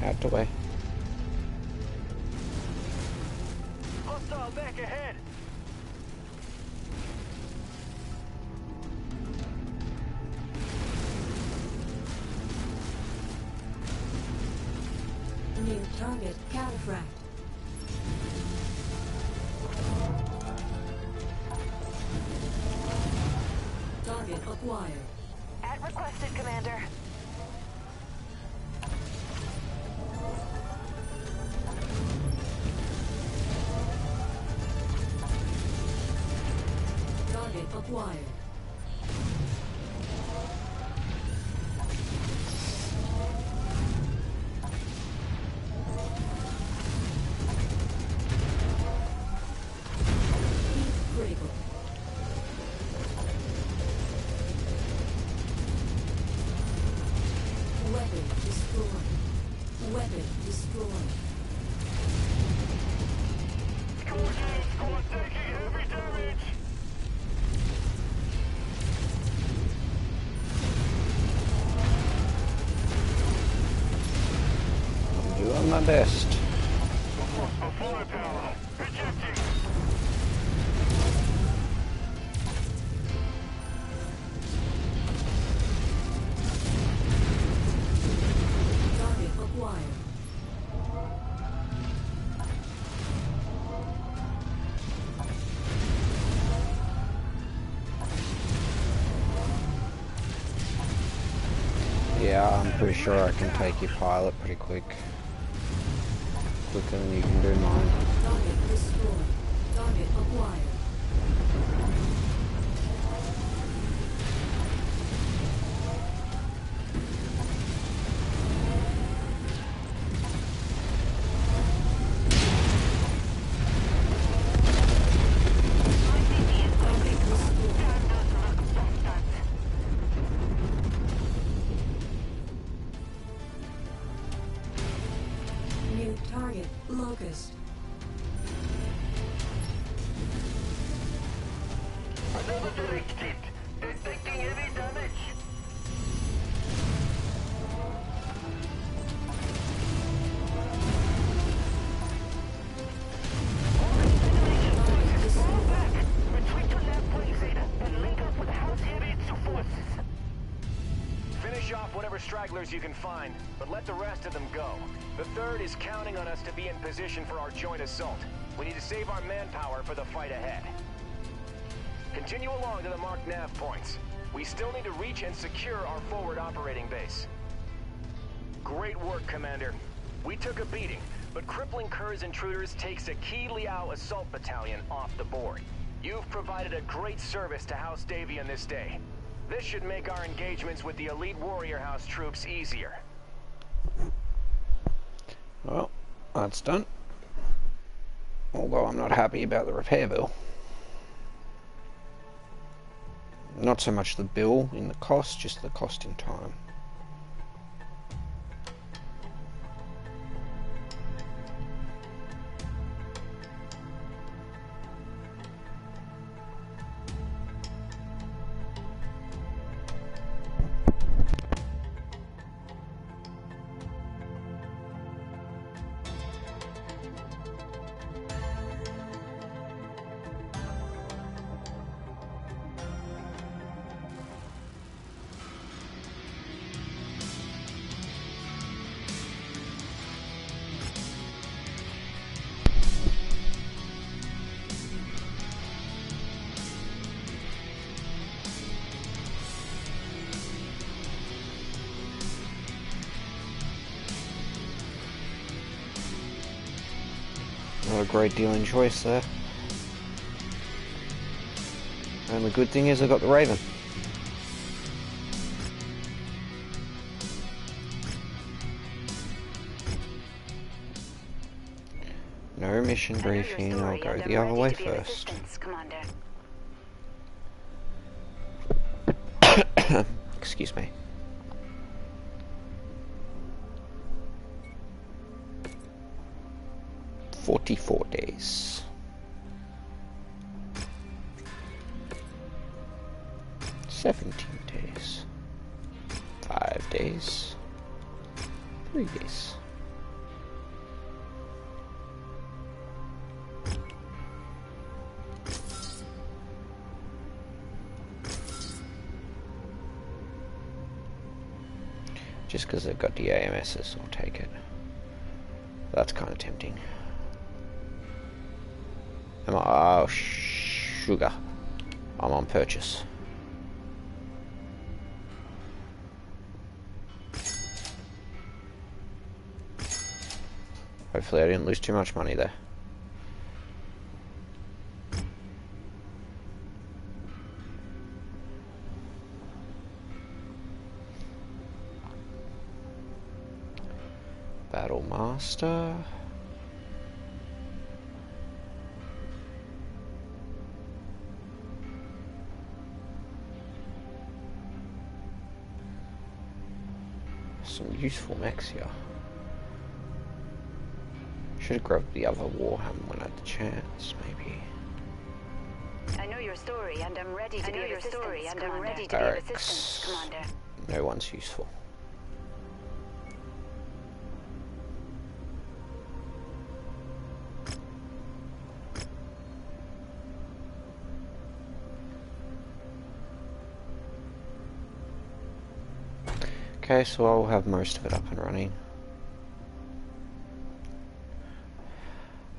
Out the way. Hostile back ahead. New target cataphracts. Target acquired. At requested, Commander. Target acquired. Critical. Weapon destroyed. Weapon destroyed. Squad taking heavy damage. I'm doing my best. Hostile firepower. Ejecting. Target acquired. Yeah, I'm pretty sure I can take your pilot pretty quick. Quicker than you can do mine. Target destroyed. Target acquired. Target destroyed. New target locust. Another direct hit. Detecting heavy damage. Target destroyed. Retreat to lab exit and link up with House Heavy forces. Finish off whatever stragglers you can find, but let the rest of them go. The 3rd is counting on us to be in position for our joint assault. We need to save our manpower for the fight ahead. Continue along to the marked nav points. We still need to reach and secure our forward operating base. Great work, Commander. We took a beating, but crippling Kerr's intruders takes a key Liao assault battalion off the board. You've provided a great service to House Davian this day. This should make our engagements with the elite Warrior House troops easier. Well, that's done. Although I'm not happy about the repair bill. Not so much the bill in the cost, just the cost in time. Not a great deal in choice there. And the good thing is I got the Raven. No mission briefing, I'll go the other way first. Excuse me. "44 days. 17 days. 5 days. 3 days. Just because they've got the AMSs, I'll take it. That's kind of tempting. Am I? Oh, sugar. I'm on purchase. Hopefully I didn't lose too much money there. Battle Master. Some useful mechs here. Should have grabbed the other Warhammer when I had the chance, maybe. I know your story, and I'm ready to be of assistance, Commander. No one's useful. Okay, so I'll have most of it up and running.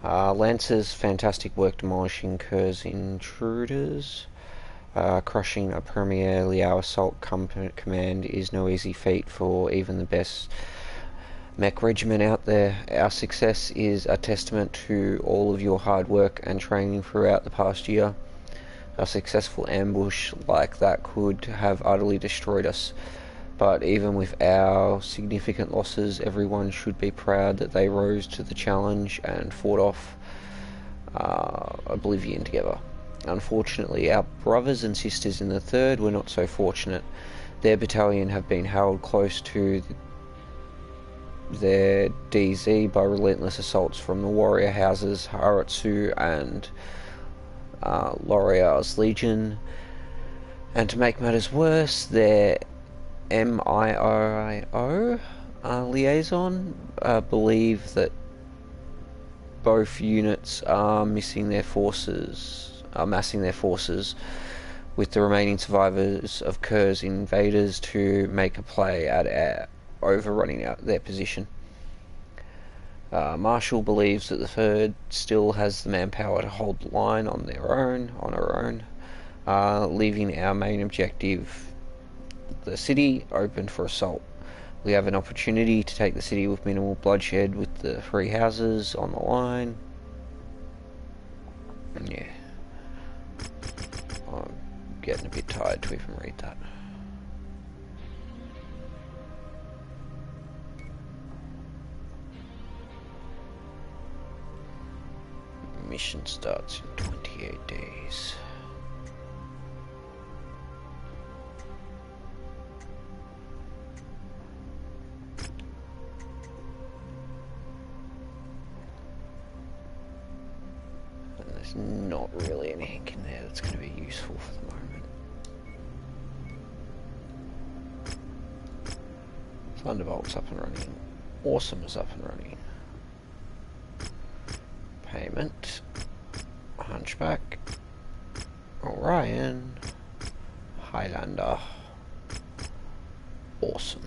Lancers, fantastic work demolishing Kerr's intruders. Crushing a Premier Liao assault command is no easy feat for even the best mech regiment out there. Our success is a testament to all of your hard work and training throughout the past year. A successful ambush like that could have utterly destroyed us. But even with our significant losses, everyone should be proud that they rose to the challenge and fought off oblivion together. Unfortunately, our brothers and sisters in the 3rd were not so fortunate. Their battalion have been held close to their DZ by relentless assaults from the warrior houses Haratsu and L'Oreal's Legion. And to make matters worse, their MIRIO liaison believe that both units are massing their forces with the remaining survivors of Kerr's invaders to make a play at overrunning their position. Marshall believes that the 3rd still has the manpower to hold the line on her own, leaving our main objective, the city, open for assault. We have an opportunity to take the city with minimal bloodshed with the 3 houses on the line. Yeah. I'm getting a bit tired to even read that. Mission starts in 28 days. Not really anything in there that's going to be useful for the moment. Thunderbolt's up and running. Awesome is up and running. Payment. Hunchback. Orion. Highlander. Awesome.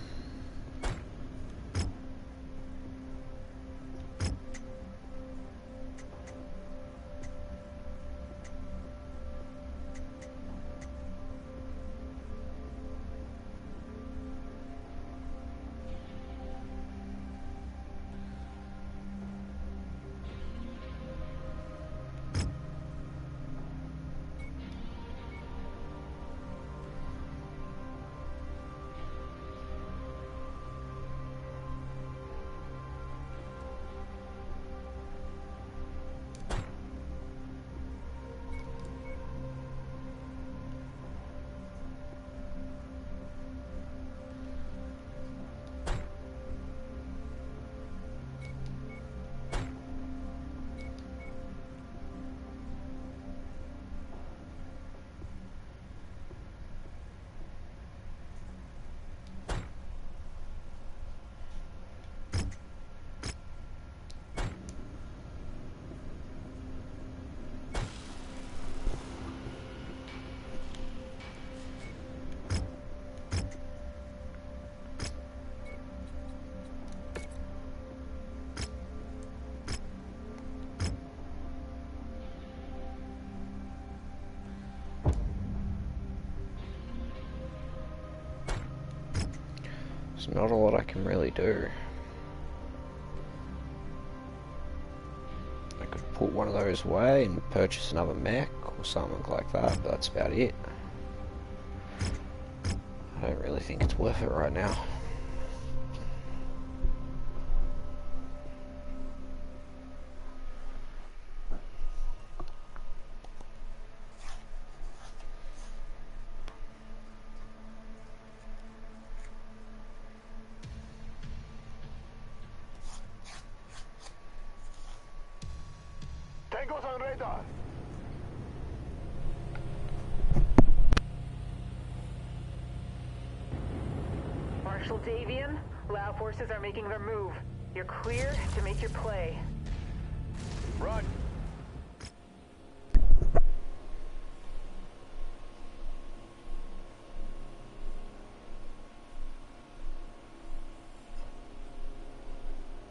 There's not a lot I can really do. I could put one of those away and purchase another mech or something like that, but that's about it. I don't really think it's worth it right now. Tangos on radar. Marshal Davian, Lao forces are making their move. You're clear to make your play. Run.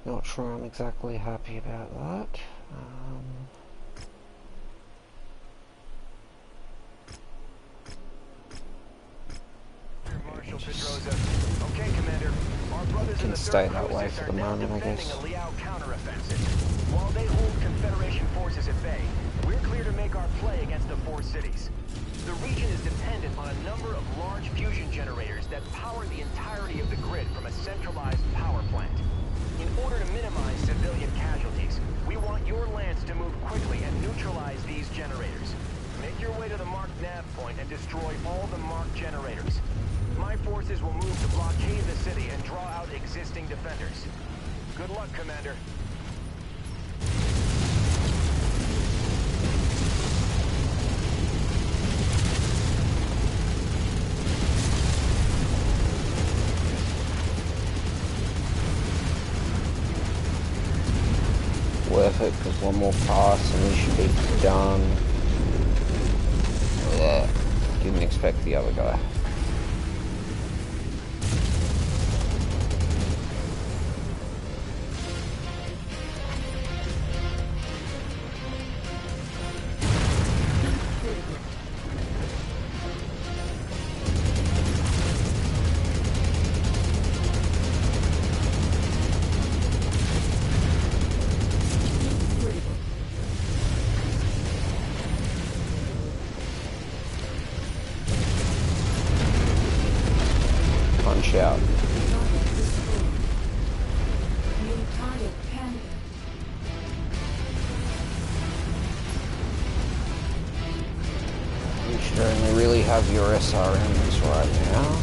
Not sure I'm exactly happy about that. Marshal Pedroza. Okay, Commander. Our brothers in the Stay third that way Crucis for are the now moment, I defending guess. a Liao counteroffensive. While they hold Confederation forces at bay, we're clear to make our play against the four cities. The region is dependent on a number of large fusion generators that power the entirety of the grid from a centralized power plant. In order to minimize civilian casualties, we want your lance to move quickly and neutralize these generators. Make your way to the marked nav point and destroy all the marked generators. My forces will move to blockade the city and draw out existing defenders. Good luck, Commander. Worth it, because one more pass and we should be done. Ugh. Didn't expect the other guy. Punch out. New target candidate. You should only really have your SRMs right now.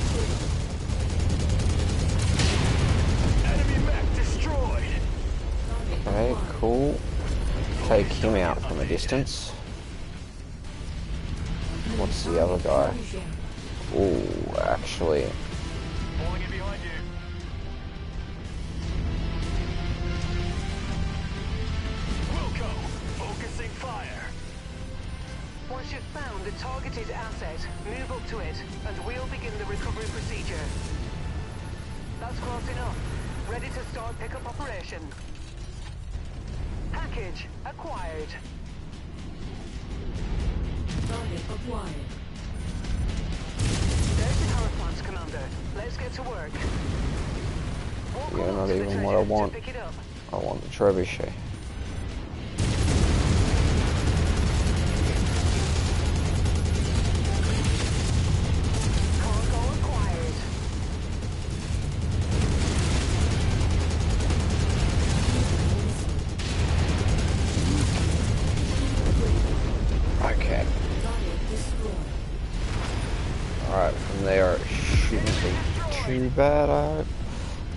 Enemy mech destroyed! Okay, cool. Take him out from a distance. What's the other guy? Ooh, actually, Pulling it behind you. Wilco, focusing fire. Once you've found the targeted asset, move up to it, and we'll begin the recovery procedure. That's close enough. Ready to start pickup operation. Package acquired. Target acquired. There's the power plant, Commander. Let's get to work. Walk yeah, along not to the even what I treasure to want. pick it up. I want the trebuchet. Cargo acquired. Okay. Target destroyed. Alright, from there it shouldn't be too bad, I hope.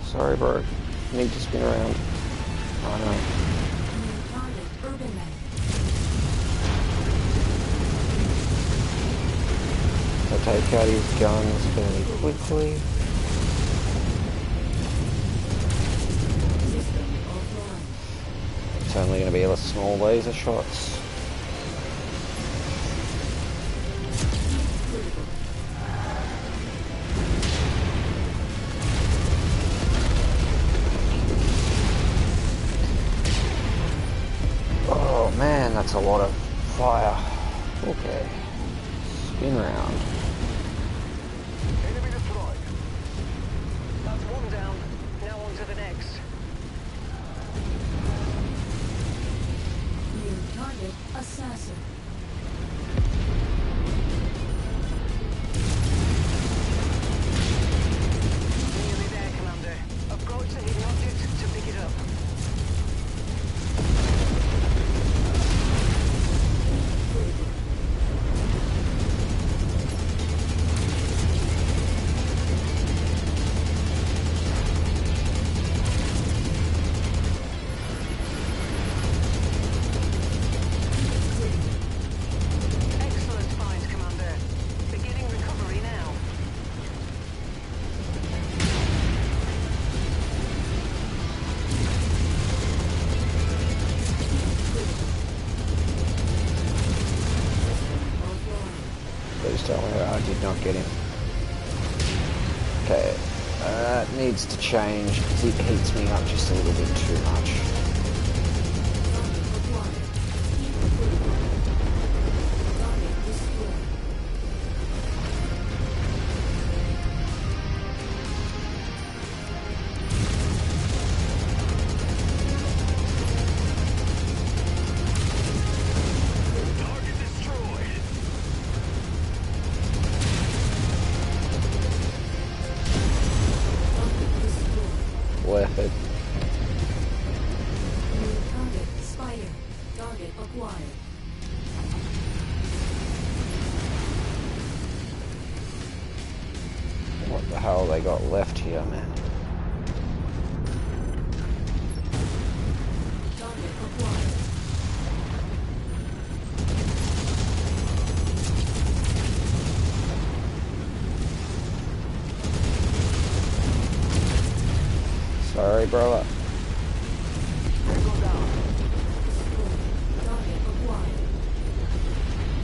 Sorry, bro. Need to spin around. I know. New target urban land. I'll take out his guns fairly quickly. System offline. It's only going to be a small laser shots. Oh man, that's a lot of fire. Okay. Spin round. Enemy destroyed. That's one Don't worry, I did not get him. Okay, that needs to change because it heats me up just a little bit too much. Worth it. Target Spider. Target acquired. What the hell they got left here, man? Target acquired. Sorry, brother. Target acquired.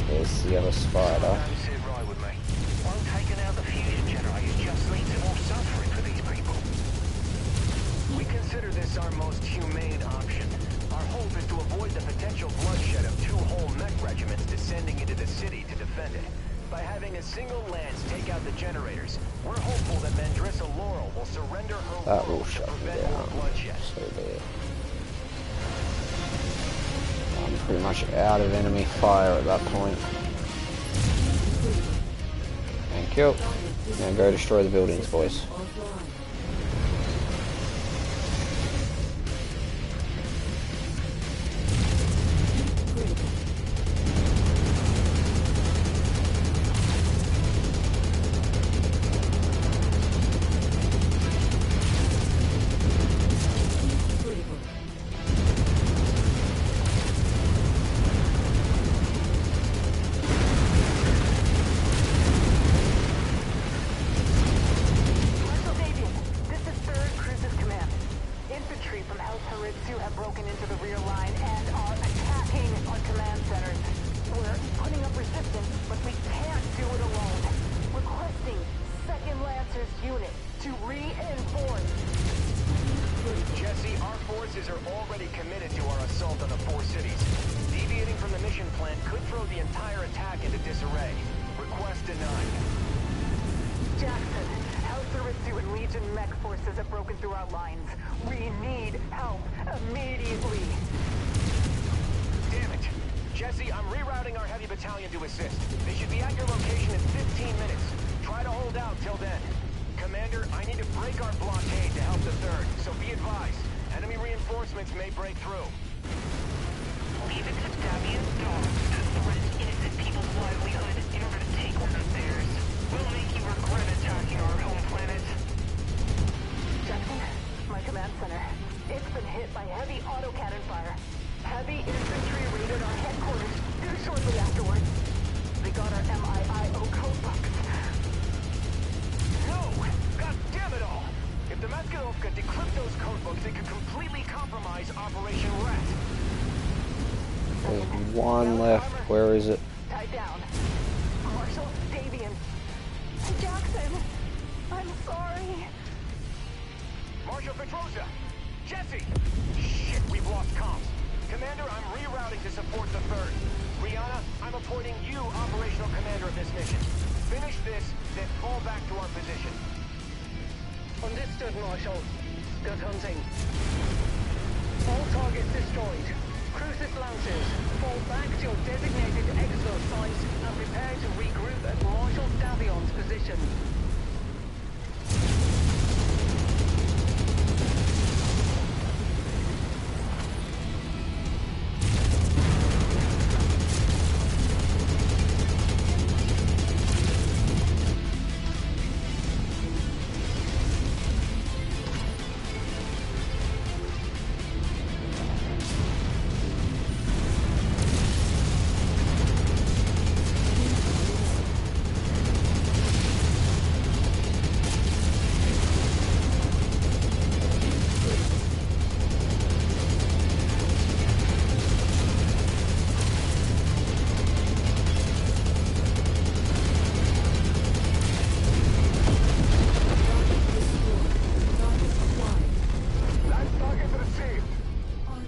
There's the other spider. Don't sit right with me. While taking out the fusion generators just leads to more suffering for these people. We consider this our most humane option. Our hope is to avoid the potential bloodshed of 2 whole mech regiments descending into the city to defend it. By having a single lance take out the generators, we're hopeful that Mandrissa Laurel will surrender her That will world to shut me prevent more down. bloodshed. So there. I'm pretty much out of enemy fire at that point. Thank you. Now go destroy the buildings, boys. Offline. Critical. Critical. Marshal Davian, this is 3rd Cruises Command. Infantry from House Haritsu have broken into the rear line and are attacking our command centers. We're putting up resistance, but we can't do it alone. Requesting 2nd Lancers unit to reinforce. Jesse, our forces are already committed to our assault on the 4 cities. Deviating from the mission plan could throw the entire attack into disarray. Request denied. Jackson, House Haritsu and Legion mech forces have broken through our lines. We need help immediately. Damn it! Jesse, I'm rerouting our heavy battalion to assist. They should be at your location in 15 minutes. Try to hold out till then. Commander, I need to break our blockade to help the 3rd, so be advised. Enemy reinforcements may break through. Leave it to Davian's dogs to threaten innocent people's livelihood in order to take one of theirs. We'll make you regret attacking our home planet. Jackson, my command center. It's been hit by heavy autocannon fire. Heavy infantry raided our headquarters shortly afterwards. They got our MIIO code books. No! God damn it all! If the Maskirovka decrypt those code books, it could completely compromise Operation Rat. There's one left. Where is it? Tied down. Marshal Davian. Jackson, I'm sorry. Marshal Petrosa! Jesse! Shit, we've lost comms. Commander, I'm rerouting to support the 3rd. Rihanna, I'm appointing you operational commander of this mission. Finish this, then fall back to our position. Understood, Marshal. Good hunting. All targets destroyed. Crucis Lancers, fall back to your designated exfil sites and prepare to regroup at Marshal Davion's position.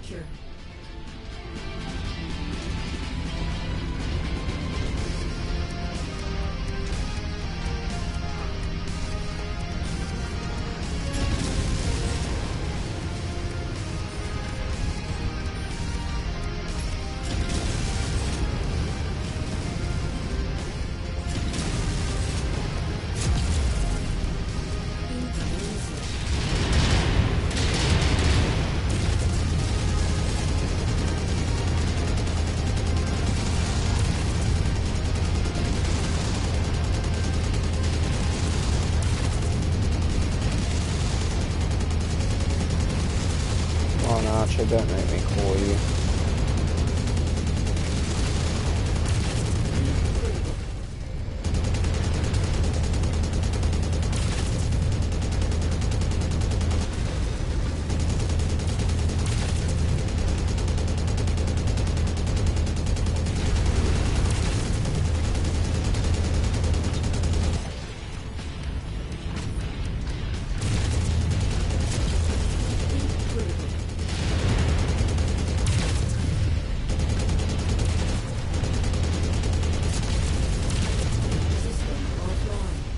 capture. Come on, Archer, don't make me call you.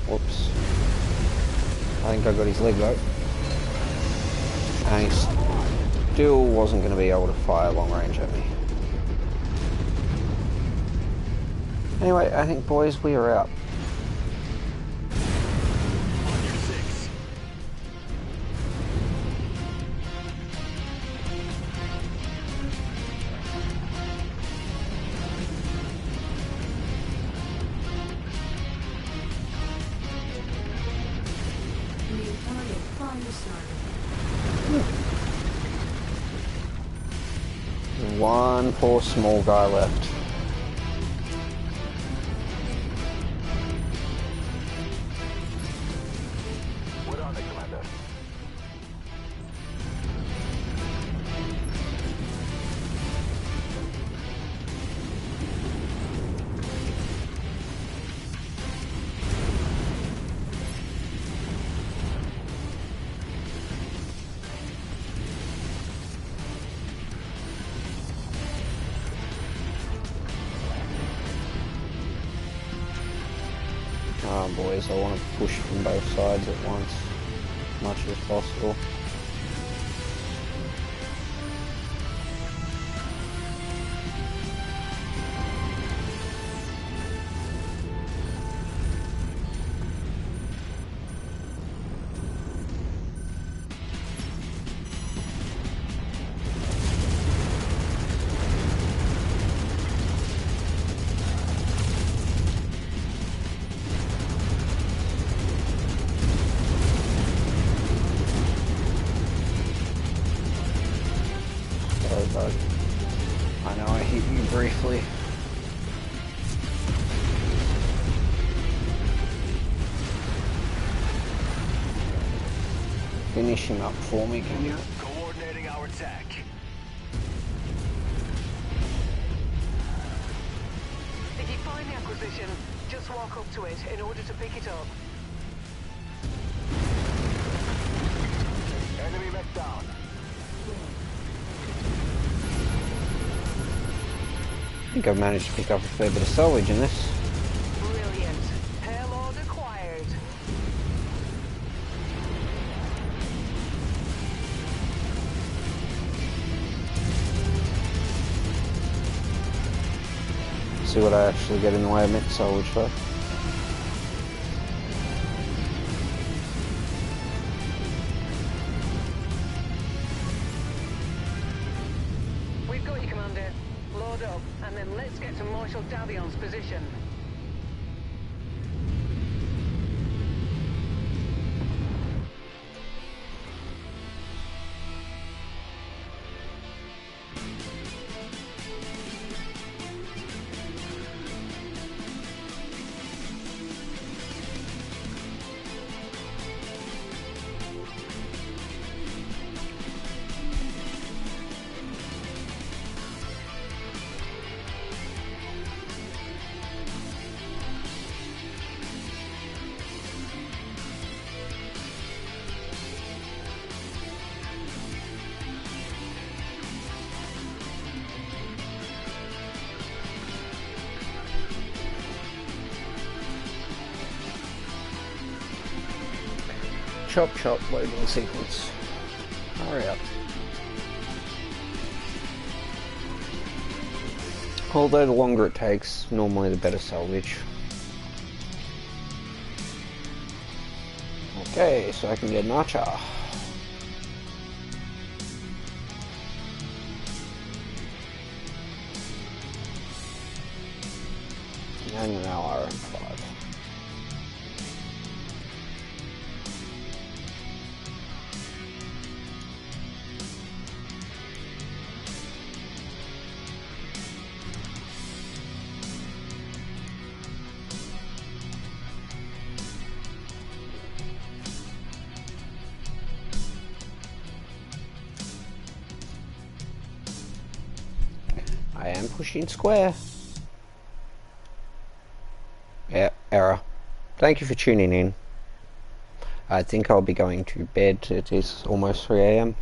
Whoops. I think I got his leg though. And he still wasn't going to be able to fire long range at me. Anyway, I think, boys, we are out. New target fire started. One poor small guy left. We're on it, Commander. Boys, I want to push from both sides at once, as much as possible. Bug. I know I hit you briefly. Finish him up for me, can you? Coordinating our attack. If you find the acquisition, just walk up to it in order to pick it up. Enemy mech down. I think I've managed to pick up a fair bit of salvage in this. Brilliant. Payload acquired. See what I actually get in the way of mech salvage though. We've got you, Commander. Load up, and then let's get to Marshal Davion's position. Chop chop loading sequence. Hurry up. Although the longer it takes, normally the better salvage. Okay, so I can get an archer. And now RM5. I am pushing square. Yeah, error. Thank you for tuning in. I think I'll be going to bed. It is almost 3 AM.